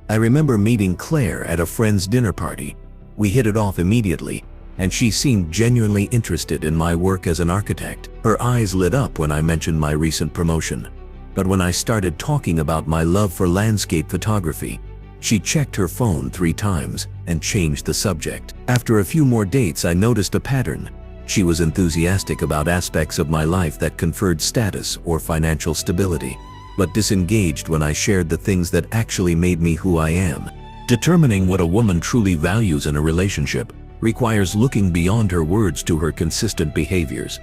I remember meeting Claire at a friend's dinner party. We hit it off immediately, and she seemed genuinely interested in my work as an architect. Her eyes lit up when I mentioned my recent promotion. But when I started talking about my love for landscape photography, she checked her phone 3 times and changed the subject. After a few more dates, I noticed a pattern. She was enthusiastic about aspects of my life that conferred status or financial stability, but disengaged when I shared the things that actually made me who I am. Determining what a woman truly values in a relationship requires looking beyond her words to her consistent behaviors.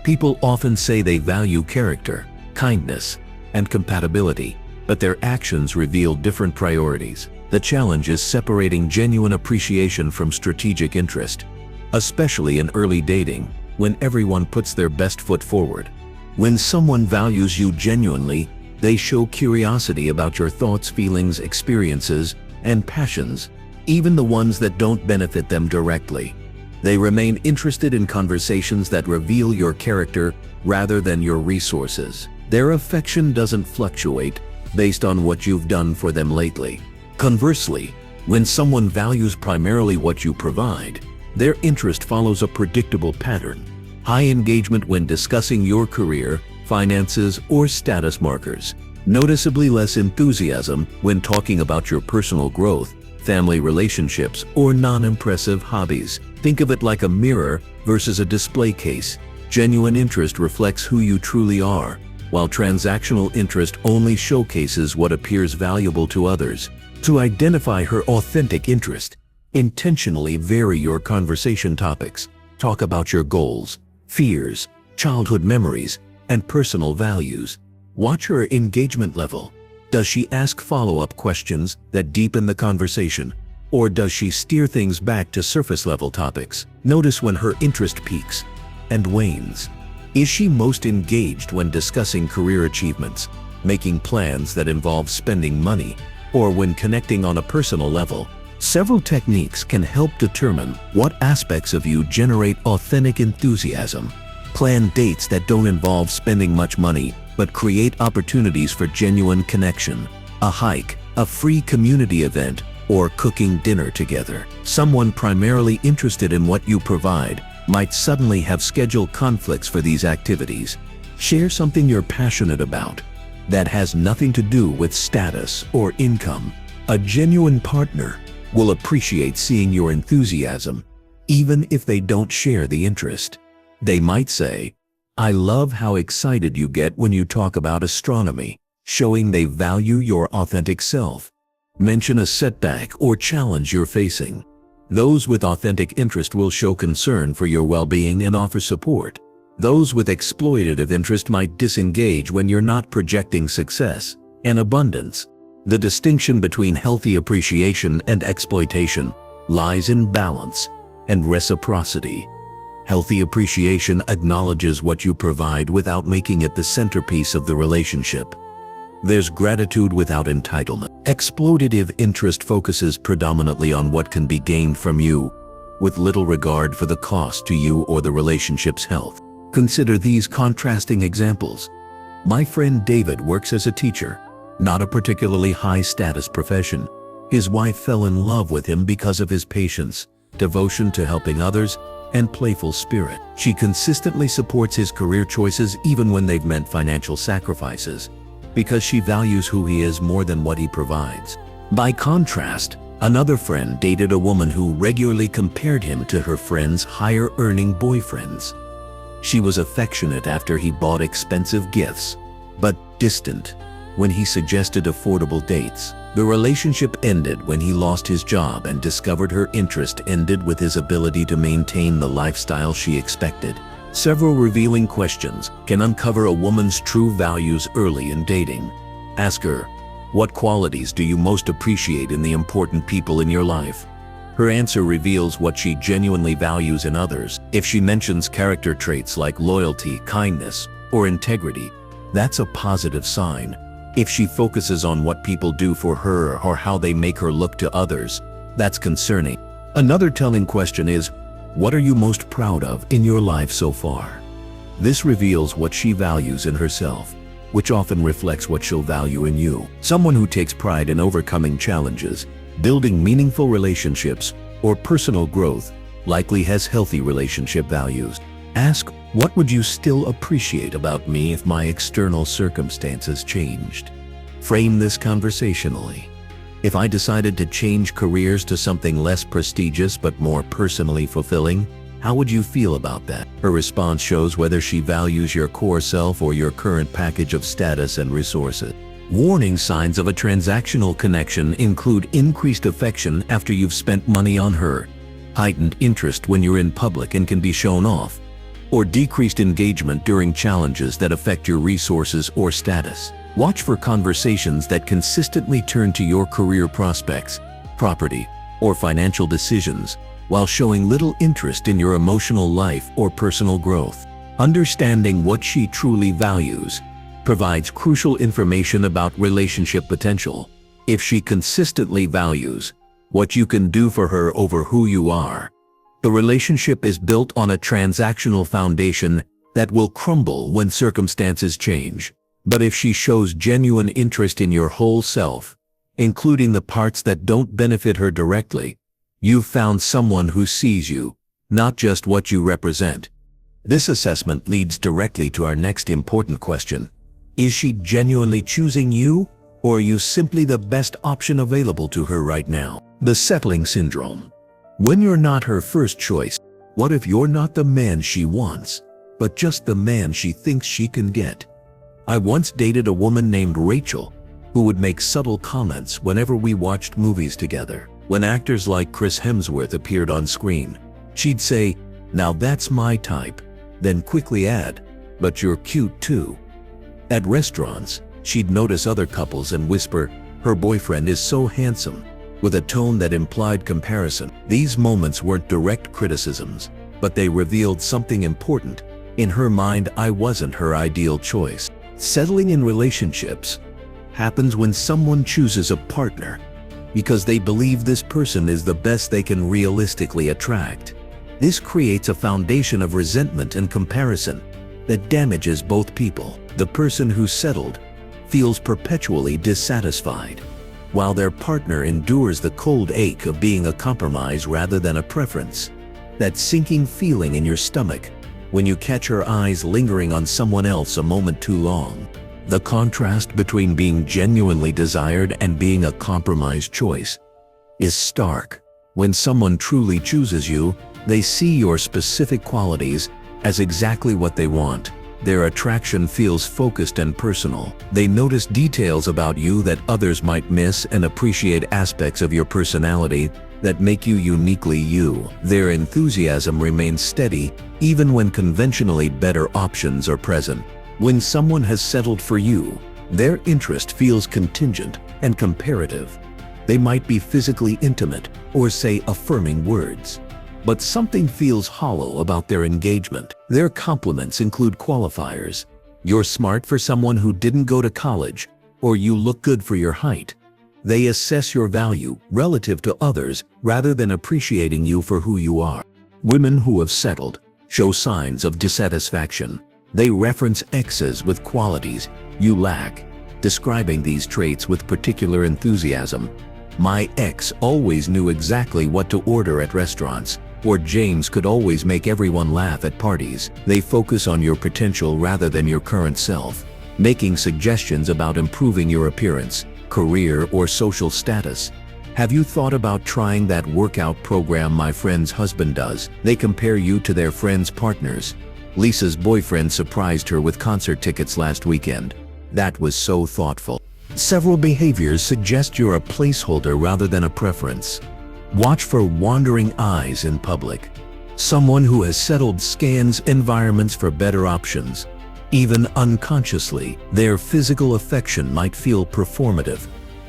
People often say they value character, kindness, and compatibility, but their actions reveal different priorities. The challenge is separating genuine appreciation from strategic interest, especially in early dating, when everyone puts their best foot forward. When someone values you genuinely, they show curiosity about your thoughts, feelings, experiences, and passions, even the ones that don't benefit them directly. They remain interested in conversations that reveal your character rather than your resources. Their affection doesn't fluctuate based on what you've done for them lately. Conversely, when someone values primarily what you provide, their interest follows a predictable pattern. High engagement when discussing your career, finances, or status markers. Noticeably less enthusiasm when talking about your personal growth, family relationships, or non-impressive hobbies. Think of it like a mirror versus a display case. Genuine interest reflects who you truly are, while transactional interest only showcases what appears valuable to others. To identify her authentic interest, intentionally vary your conversation topics. Talk about your goals, fears, childhood memories, and personal values. Watch her engagement level. Does she ask follow-up questions that deepen the conversation, or does she steer things back to surface-level topics? Notice when her interest peaks and wanes. Is she most engaged when discussing career achievements, making plans that involve spending money, or when connecting on a personal level? Several techniques can help determine what aspects of you generate authentic enthusiasm. Plan dates that don't involve spending much money, but create opportunities for genuine connection. A hike, a free community event, or cooking dinner together. Someone primarily interested in what you provide might suddenly have schedule conflicts for these activities. Share something you're passionate about that has nothing to do with status or income. A genuine partner will appreciate seeing your enthusiasm, even if they don't share the interest. They might say, "I love how excited you get when you talk about astronomy," showing they value your authentic self. Mention a setback or challenge you're facing. Those with authentic interest will show concern for your well-being and offer support. Those with exploitative interest might disengage when you're not projecting success and abundance. The distinction between healthy appreciation and exploitation lies in balance and reciprocity. Healthy appreciation acknowledges what you provide without making it the centerpiece of the relationship. There's gratitude without entitlement. Exploitative interest focuses predominantly on what can be gained from you, with little regard for the cost to you or the relationship's health. Consider these contrasting examples. My friend David works as a teacher, not a particularly high-status profession. His wife fell in love with him because of his patience, devotion to helping others, and playful spirit. She consistently supports his career choices even when they've meant financial sacrifices, because she values who he is more than what he provides. By contrast, another friend dated a woman who regularly compared him to her friends' higher-earning boyfriends. She was affectionate after he bought expensive gifts, but distant when he suggested affordable dates. The relationship ended when he lost his job and discovered her interest ended with his ability to maintain the lifestyle she expected. Several revealing questions can uncover a woman's true values early in dating. Ask her, what qualities do you most appreciate in the important people in your life? Her answer reveals what she genuinely values in others. If she mentions character traits like loyalty, kindness, or integrity, that's a positive sign. If she focuses on what people do for her or how they make her look to others, that's concerning. Another telling question is, what are you most proud of in your life so far? This reveals what she values in herself, which often reflects what she'll value in you. Someone who takes pride in overcoming challenges, building meaningful relationships, or personal growth likely has healthy relationship values. Ask, what would you still appreciate about me if my external circumstances changed? Frame this conversationally. If I decided to change careers to something less prestigious but more personally fulfilling, how would you feel about that? Her response shows whether she values your core self or your current package of status and resources. Warning signs of a transactional connection include increased affection after you've spent money on her, heightened interest when you're in public and can be shown off, or decreased engagement during challenges that affect your resources or status. Watch for conversations that consistently turn to your career prospects, property, or financial decisions, while showing little interest in your emotional life or personal growth. Understanding what she truly values provides crucial information about relationship potential. If she consistently values what you can do for her over who you are, the relationship is built on a transactional foundation that will crumble when circumstances change. But if she shows genuine interest in your whole self, including the parts that don't benefit her directly, you've found someone who sees you, not just what you represent. This assessment leads directly to our next important question. Is she genuinely choosing you, or are you simply the best option available to her right now? The settling syndrome. When you're not her first choice, what if you're not the man she wants, but just the man she thinks she can get? I once dated a woman named Rachel, who would make subtle comments whenever we watched movies together. When actors like Chris Hemsworth appeared on screen, she'd say, "Now that's my type," then quickly add, "But you're cute too." At restaurants, she'd notice other couples and whisper, "Her boyfriend is so handsome," with a tone that implied comparison. These moments weren't direct criticisms, but they revealed something important. In her mind, I wasn't her ideal choice. Settling in relationships happens when someone chooses a partner because they believe this person is the best they can realistically attract. This creates a foundation of resentment and comparison that damages both people. The person who settled feels perpetually dissatisfied, while their partner endures the cold ache of being a compromise rather than a preference. That sinking feeling in your stomach when you catch her eyes lingering on someone else a moment too long. The contrast between being genuinely desired and being a compromised choice is stark. When someone truly chooses you, they see your specific qualities as exactly what they want. Their attraction feels focused and personal. They notice details about you that others might miss and appreciate aspects of your personality that make you uniquely you. Their enthusiasm remains steady even when conventionally better options are present. When someone has settled for you, their interest feels contingent and comparative. They might be physically intimate or say affirming words, but something feels hollow about their engagement. Their compliments include qualifiers. You're smart for someone who didn't go to college, or you look good for your height. They assess your value relative to others rather than appreciating you for who you are. Women who have settled show signs of dissatisfaction. They reference exes with qualities you lack, describing these traits with particular enthusiasm. "My ex always knew exactly what to order at restaurants," or "James could always make everyone laugh at parties." They focus on your potential rather than your current self, making suggestions about improving your appearance, career, or social status. Have you thought about trying that workout program my friend's husband does? They compare you to their friends' partners. Lisa's boyfriend surprised her with concert tickets last weekend. That was so thoughtful. Several behaviors suggest you're a placeholder rather than a preference. Watch for wandering eyes in public. Someone who has settled scans environments for better options. Even unconsciously, their physical affection might feel performative,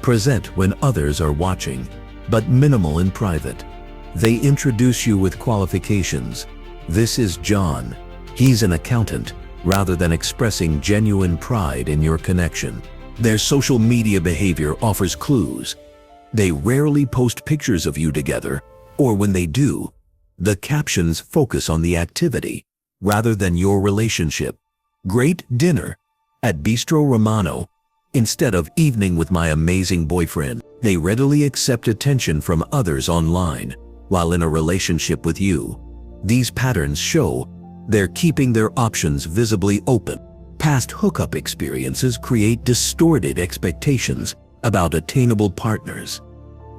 present when others are watching, but minimal in private. They introduce you with qualifications. "This is John. He's an accountant," rather than expressing genuine pride in your connection. Their social media behavior offers clues. They rarely post pictures of you together, or when they do, the captions focus on the activity rather than your relationship. "Great dinner at Bistro Romano" instead of "evening with my amazing boyfriend." They readily accept attention from others online while in a relationship with you. These patterns show they're keeping their options visibly open. Past hookup experiences create distorted expectations about attainable partners.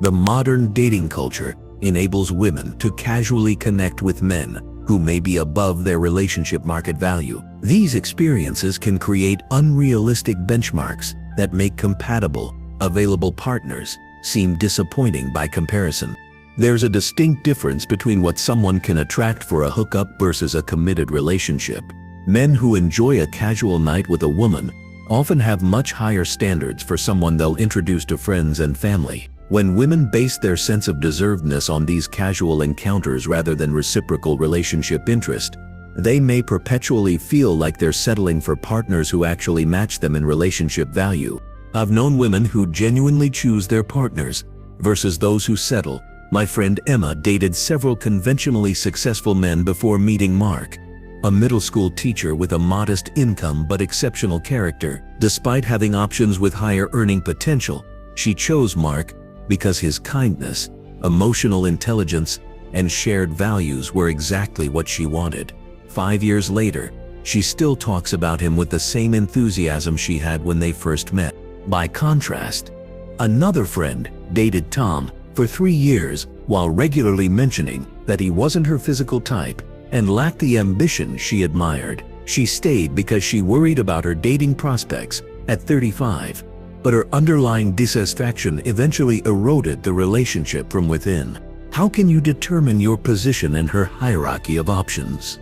The modern dating culture enables women to casually connect with men who may be above their relationship market value. These experiences can create unrealistic benchmarks that make compatible, available partners seem disappointing by comparison. There's a distinct difference between what someone can attract for a hookup versus a committed relationship. Men who enjoy a casual night with a woman often have much higher standards for someone they'll introduce to friends and family. When women base their sense of deservedness on these casual encounters rather than reciprocal relationship interest, they may perpetually feel like they're settling for partners who actually match them in relationship value. I've known women who genuinely choose their partners versus those who settle. My friend Emma dated several conventionally successful men before meeting Mark, a middle school teacher with a modest income but exceptional character. Despite having options with higher earning potential, she chose Mark because his kindness, emotional intelligence, and shared values were exactly what she wanted. 5 years later, she still talks about him with the same enthusiasm she had when they first met. By contrast, another friend dated Tom for 3 years while regularly mentioning that he wasn't her physical type and lacked the ambition she admired. She stayed because she worried about her dating prospects at 35, but her underlying dissatisfaction eventually eroded the relationship from within. How can you determine your position in her hierarchy of options?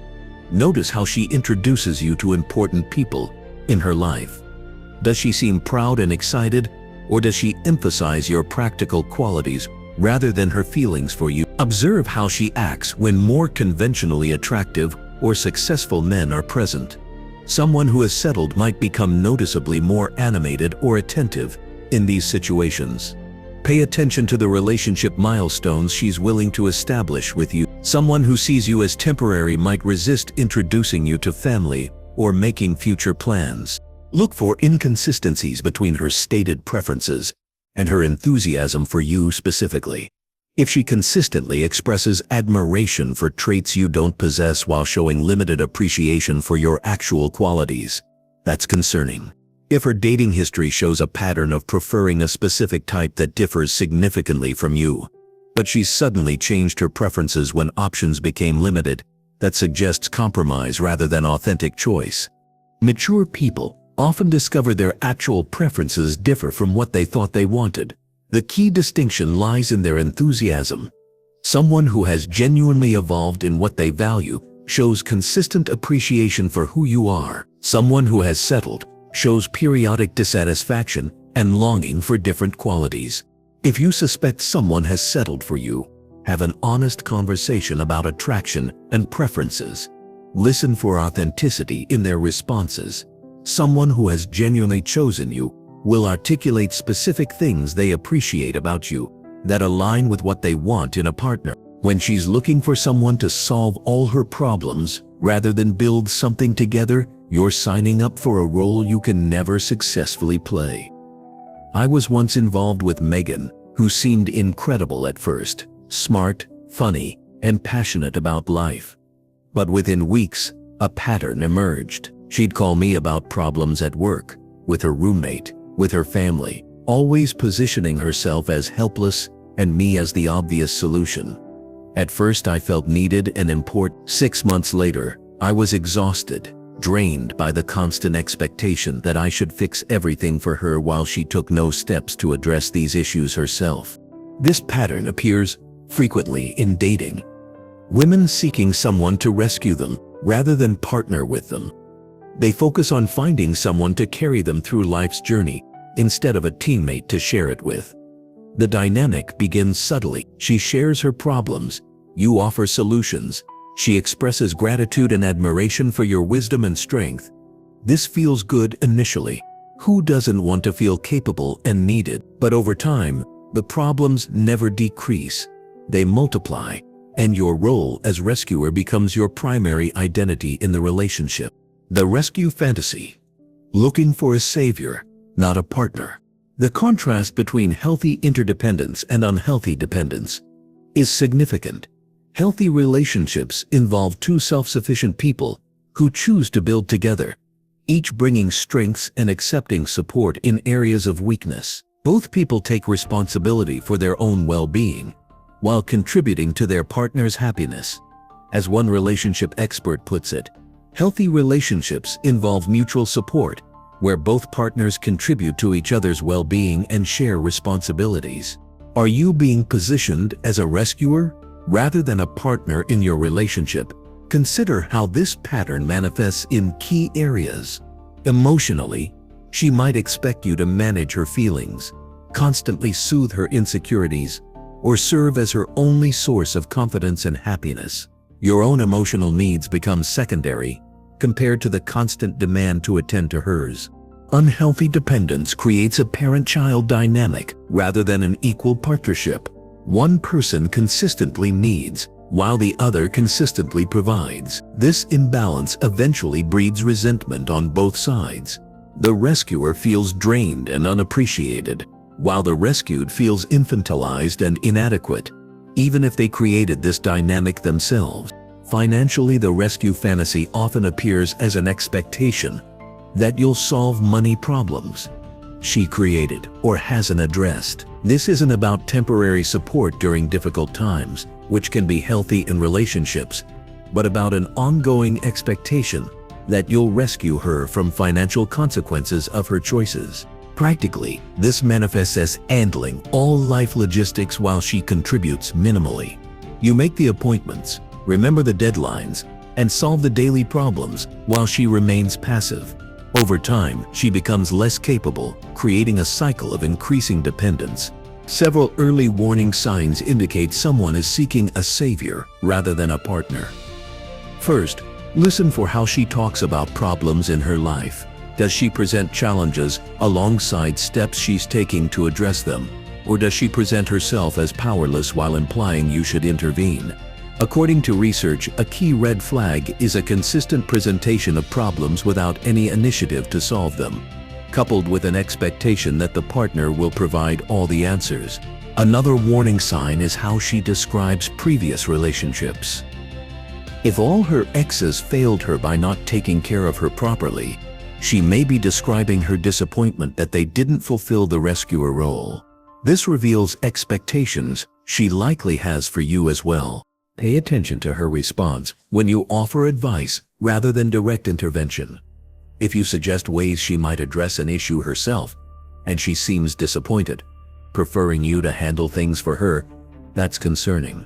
Notice how she introduces you to important people in her life. Does she seem proud and excited, or does she emphasize your practical qualities rather than her feelings for you? Observe how she acts when more conventionally attractive or successful men are present. Someone who is settled might become noticeably more animated or attentive in these situations. Pay attention to the relationship milestones she's willing to establish with you. Someone who sees you as temporary might resist introducing you to family or making future plans. Look for inconsistencies between her stated preferences and her enthusiasm for you specifically. If she consistently expresses admiration for traits you don't possess while showing limited appreciation for your actual qualities, that's concerning. If her dating history shows a pattern of preferring a specific type that differs significantly from you, but she's suddenly changed her preferences when options became limited, that suggests compromise rather than authentic choice. Mature people often discover their actual preferences differ from what they thought they wanted. The key distinction lies in their enthusiasm. Someone who has genuinely evolved in what they value shows consistent appreciation for who you are. Someone who has settled shows periodic dissatisfaction and longing for different qualities. If you suspect someone has settled for you, have an honest conversation about attraction and preferences. Listen for authenticity in their responses. Someone who has genuinely chosen you will articulate specific things they appreciate about you that align with what they want in a partner. When she's looking for someone to solve all her problems rather than build something together, you're signing up for a role you can never successfully play. I was once involved with Megan, who seemed incredible at first, smart, funny, and passionate about life. But within weeks, a pattern emerged. She'd call me about problems at work, with her roommate, with her family, always positioning herself as helpless and me as the obvious solution. At first I felt needed and important. 6 months later, I was exhausted, drained by the constant expectation that I should fix everything for her while she took no steps to address these issues herself. This pattern appears frequently in dating. Women seeking someone to rescue them rather than partner with them. They focus on finding someone to carry them through life's journey instead of a teammate to share it with. The dynamic begins subtly. She shares her problems, you offer solutions. She expresses gratitude and admiration for your wisdom and strength. This feels good initially. Who doesn't want to feel capable and needed? But over time, the problems never decrease. They multiply, and your role as rescuer becomes your primary identity in the relationship. The rescue fantasy. Looking for a savior, not a partner. The contrast between healthy interdependence and unhealthy dependence is significant. Healthy relationships involve two self-sufficient people who choose to build together, each bringing strengths and accepting support in areas of weakness. Both people take responsibility for their own well-being, while contributing to their partner's happiness. As one relationship expert puts it, healthy relationships involve mutual support, where both partners contribute to each other's well-being and share responsibilities. Are you being positioned as a rescuer rather than a partner in your relationship? Consider how this pattern manifests in key areas. Emotionally, she might expect you to manage her feelings, constantly soothe her insecurities, or serve as her only source of confidence and happiness. Your own emotional needs become secondary compared to the constant demand to attend to hers. Unhealthy dependence creates a parent-child dynamic rather than an equal partnership. One person consistently needs, while the other consistently provides. This imbalance eventually breeds resentment on both sides. The rescuer feels drained and unappreciated, while the rescued feels infantilized and inadequate, even if they created this dynamic themselves. Financially, the rescue fantasy often appears as an expectation that you'll solve money problems she created or hasn't addressed. This isn't about temporary support during difficult times, which can be healthy in relationships, but about an ongoing expectation that you'll rescue her from financial consequences of her choices. Practically, this manifests as handling all life logistics while she contributes minimally. You make the appointments, remember the deadlines, and solve the daily problems while she remains passive. Over time, she becomes less capable, creating a cycle of increasing dependence. Several early warning signs indicate someone is seeking a savior rather than a partner. First, listen for how she talks about problems in her life. Does she present challenges alongside steps she's taking to address them? Or does she present herself as powerless while implying you should intervene? According to research, a key red flag is a consistent presentation of problems without any initiative to solve them, coupled with an expectation that the partner will provide all the answers. Another warning sign is how she describes previous relationships. If all her exes failed her by not taking care of her properly, she may be describing her disappointment that they didn't fulfill the rescuer role. This reveals expectations she likely has for you as well. Pay attention to her response when you offer advice rather than direct intervention. If you suggest ways she might address an issue herself, and she seems disappointed, preferring you to handle things for her, that's concerning.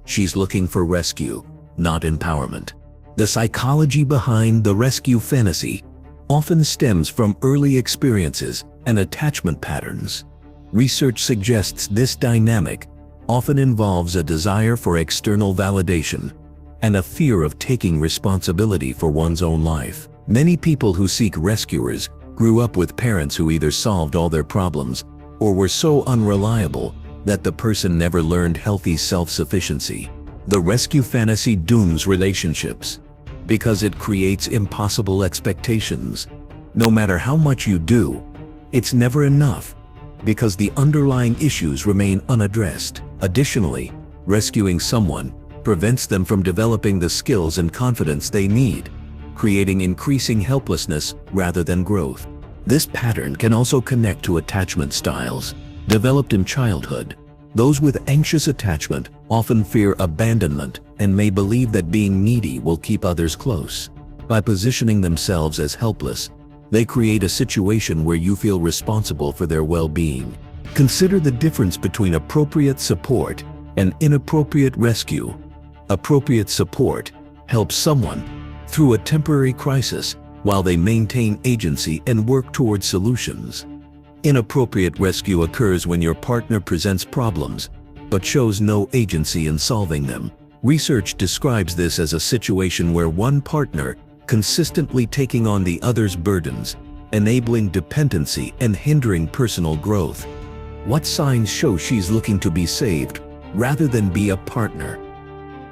She's looking for rescue, not empowerment. The psychology behind the rescue fantasy often stems from early experiences and attachment patterns. Research suggests this dynamic often involves a desire for external validation and a fear of taking responsibility for one's own life. Many people who seek rescuers grew up with parents who either solved all their problems or were so unreliable that the person never learned healthy self-sufficiency. The rescue fantasy dooms relationships because it creates impossible expectations. No matter how much you do, it's never enough because the underlying issues remain unaddressed. Additionally, rescuing someone prevents them from developing the skills and confidence they need, creating increasing helplessness rather than growth. This pattern can also connect to attachment styles developed in childhood. Those with anxious attachment often fear abandonment and may believe that being needy will keep others close. By positioning themselves as helpless, they create a situation where you feel responsible for their well-being. Consider the difference between appropriate support and inappropriate rescue. Appropriate support helps someone through a temporary crisis while they maintain agency and work towards solutions. Inappropriate rescue occurs when your partner presents problems but shows no agency in solving them. Research describes this as a situation where one partner consistently taking on the other's burdens, enabling dependency and hindering personal growth. What signs show she's looking to be saved rather than be a partner?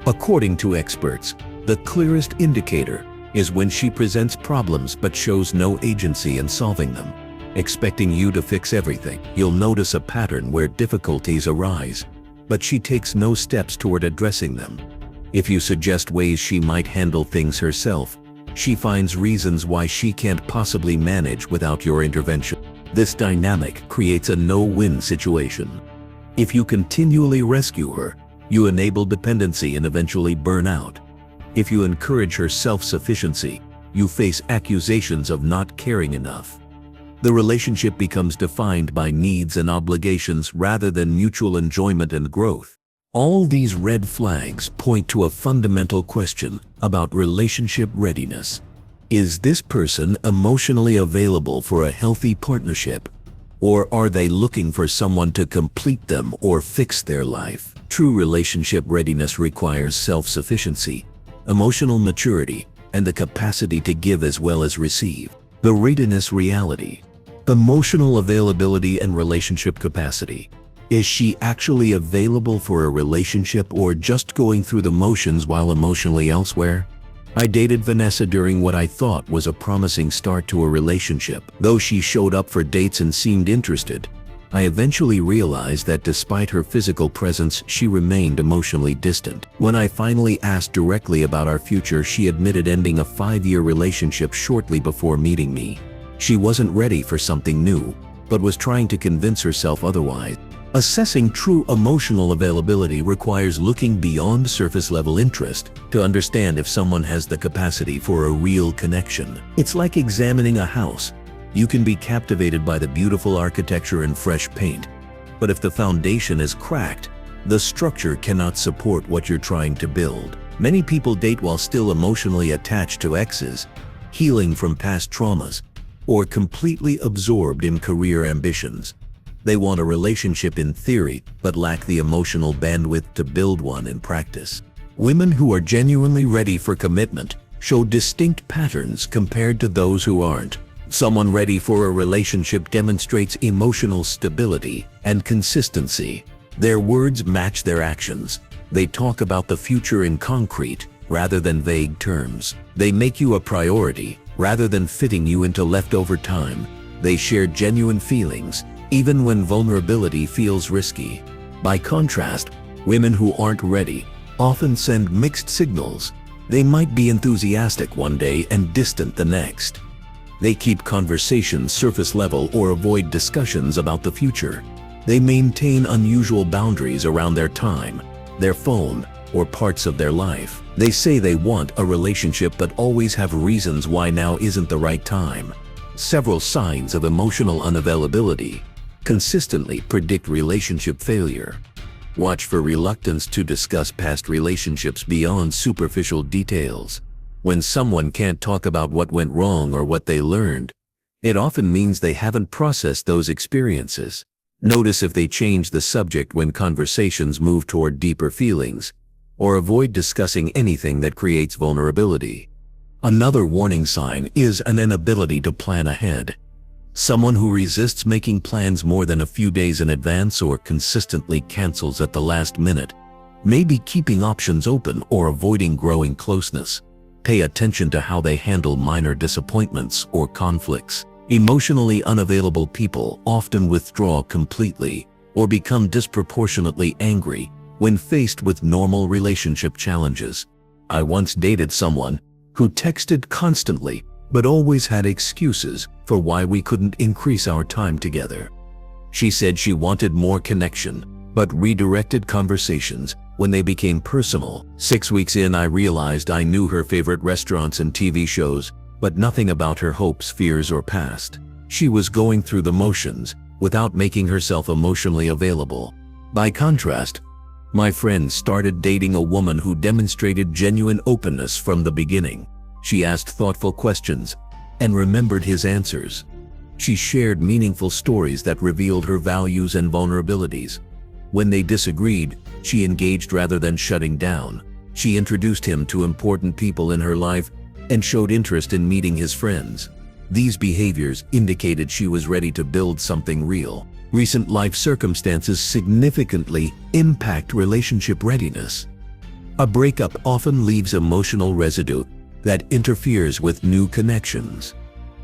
According to experts, the clearest indicator is when she presents problems but shows no agency in solving them. Expecting you to fix everything, you'll notice a pattern where difficulties arise, but she takes no steps toward addressing them. If you suggest ways she might handle things herself, she finds reasons why she can't possibly manage without your intervention. This dynamic creates a no-win situation. If you continually rescue her, you enable dependency and eventually burn out. If you encourage her self-sufficiency, you face accusations of not caring enough. The relationship becomes defined by needs and obligations rather than mutual enjoyment and growth. All these red flags point to a fundamental question about relationship readiness. Is this person emotionally available for a healthy partnership? Or are they looking for someone to complete them or fix their life? True relationship readiness requires self-sufficiency, emotional maturity, and the capacity to give as well as receive. The readiness reality. Emotional availability and relationship capacity. Is she actually available for a relationship or just going through the motions while emotionally elsewhere? I dated Vanessa during what I thought was a promising start to a relationship. Though she showed up for dates and seemed interested, I eventually realized that despite her physical presence, she remained emotionally distant. When I finally asked directly about our future, she admitted ending a 5-year relationship shortly before meeting me. She wasn't ready for something new, but was trying to convince herself otherwise. Assessing true emotional availability requires looking beyond surface-level interest to understand if someone has the capacity for a real connection. It's like examining a house. You can be captivated by the beautiful architecture and fresh paint, but if the foundation is cracked, the structure cannot support what you're trying to build. Many people date while still emotionally attached to exes, healing from past traumas, or completely absorbed in career ambitions. They want a relationship in theory, but lack the emotional bandwidth to build one in practice. Women who are genuinely ready for commitment show distinct patterns compared to those who aren't. Someone ready for a relationship demonstrates emotional stability and consistency. Their words match their actions. They talk about the future in concrete rather than vague terms. They make you a priority rather than fitting you into leftover time. They share genuine feelings, even when vulnerability feels risky. By contrast, women who aren't ready often send mixed signals. They might be enthusiastic one day and distant the next. They keep conversations surface level or avoid discussions about the future. They maintain unusual boundaries around their time, their phone, or parts of their life. They say they want a relationship but always have reasons why now isn't the right time. Several signs of emotional unavailability consistently predict relationship failure. Watch for reluctance to discuss past relationships beyond superficial details. When someone can't talk about what went wrong or what they learned, it often means they haven't processed those experiences. Notice if they change the subject when conversations move toward deeper feelings, or avoid discussing anything that creates vulnerability. Another warning sign is an inability to plan ahead. Someone who resists making plans more than a few days in advance or consistently cancels at the last minute may be keeping options open or avoiding growing closeness. Pay attention to how they handle minor disappointments or conflicts. Emotionally unavailable people often withdraw completely or become disproportionately angry when faced with normal relationship challenges. I once dated someone who texted constantly but always had excuses for why we couldn't increase our time together. She said she wanted more connection, but redirected conversations when they became personal. 6 weeks in, I realized I knew her favorite restaurants and TV shows, but nothing about her hopes, fears, or past. She was going through the motions without making herself emotionally available. By contrast, my friend started dating a woman who demonstrated genuine openness from the beginning. She asked thoughtful questions and remembered his answers. She shared meaningful stories that revealed her values and vulnerabilities. When they disagreed, she engaged rather than shutting down. She introduced him to important people in her life and showed interest in meeting his friends. These behaviors indicated she was ready to build something real. Recent life circumstances significantly impact relationship readiness. A breakup often leaves emotional residue that interferes with new connections.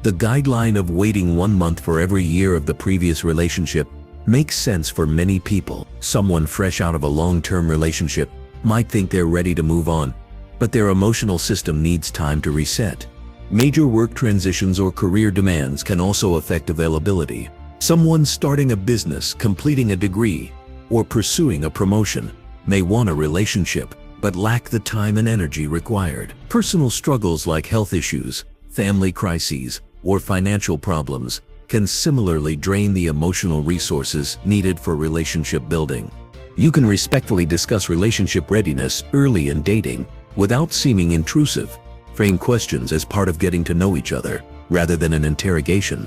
The guideline of waiting 1 month for every year of the previous relationship makes sense for many people. Someone fresh out of a long-term relationship might think they're ready to move on, but their emotional system needs time to reset. Major work transitions or career demands can also affect availability. Someone starting a business, completing a degree, or pursuing a promotion may want a relationship, but lack the time and energy required. Personal struggles like health issues, family crises, or financial problems can similarly drain the emotional resources needed for relationship building. You can respectfully discuss relationship readiness early in dating without seeming intrusive. Frame questions as part of getting to know each other rather than an interrogation.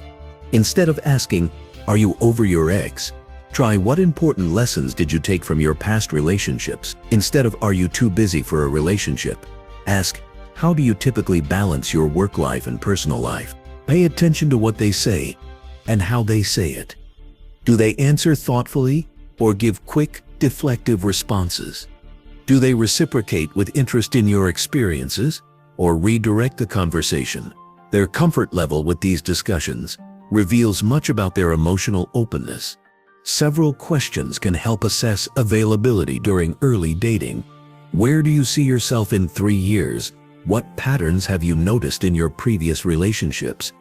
Instead of asking, "Are you over your ex?" try, "What important lessons did you take from your past relationships?" Instead of, "Are you too busy for a relationship?" ask, "How do you typically balance your work life and personal life?" Pay attention to what they say and how they say it. Do they answer thoughtfully or give quick, deflective responses? Do they reciprocate with interest in your experiences or redirect the conversation? Their comfort level with these discussions reveals much about their emotional openness. Several questions can help assess availability during early dating. Where do you see yourself in 3 years? What patterns have you noticed in your previous relationships?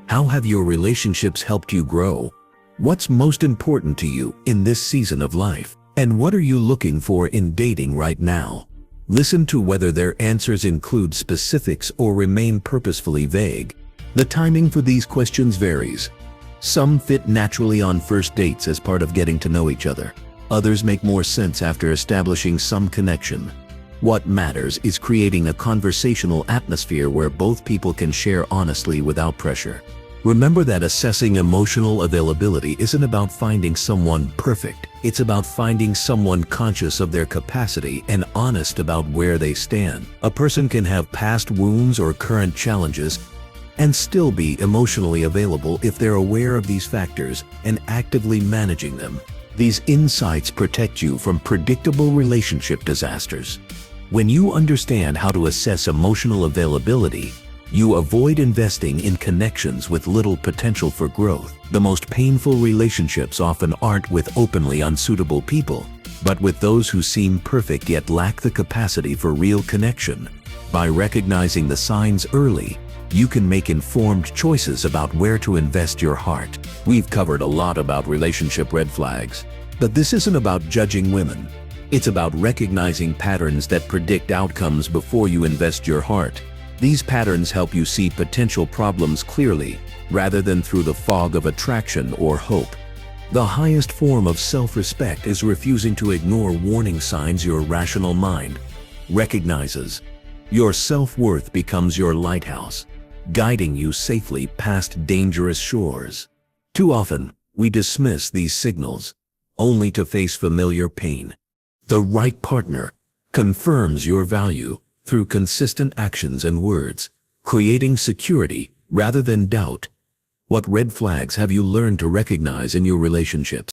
How have your relationships helped you grow? What's most important to you in this season of life? And what are you looking for in dating right now? Listen to whether their answers include specifics or remain purposefully vague. The timing for these questions varies. Some fit naturally on first dates as part of getting to know each other. Others make more sense after establishing some connection. What matters is creating a conversational atmosphere where both people can share honestly without pressure. Remember that assessing emotional availability isn't about finding someone perfect. It's about finding someone conscious of their capacity and honest about where they stand. A person can have past wounds or current challenges and still be emotionally available if they're aware of these factors and actively managing them. These insights protect you from predictable relationship disasters. When you understand how to assess emotional availability, you avoid investing in connections with little potential for growth. The most painful relationships often aren't with openly unsuitable people, but with those who seem perfect yet lack the capacity for real connection. By recognizing the signs early, you can make informed choices about where to invest your heart. We've covered a lot about relationship red flags, but this isn't about judging women. It's about recognizing patterns that predict outcomes before you invest your heart. These patterns help you see potential problems clearly, rather than through the fog of attraction or hope. The highest form of self-respect is refusing to ignore warning signs your rational mind recognizes. Your self-worth becomes your lighthouse, guiding you safely past dangerous shores. Too often, we dismiss these signals, only to face familiar pain. The right partner confirms your value through consistent actions and words, creating security rather than doubt. What red flags have you learned to recognize in your relationships?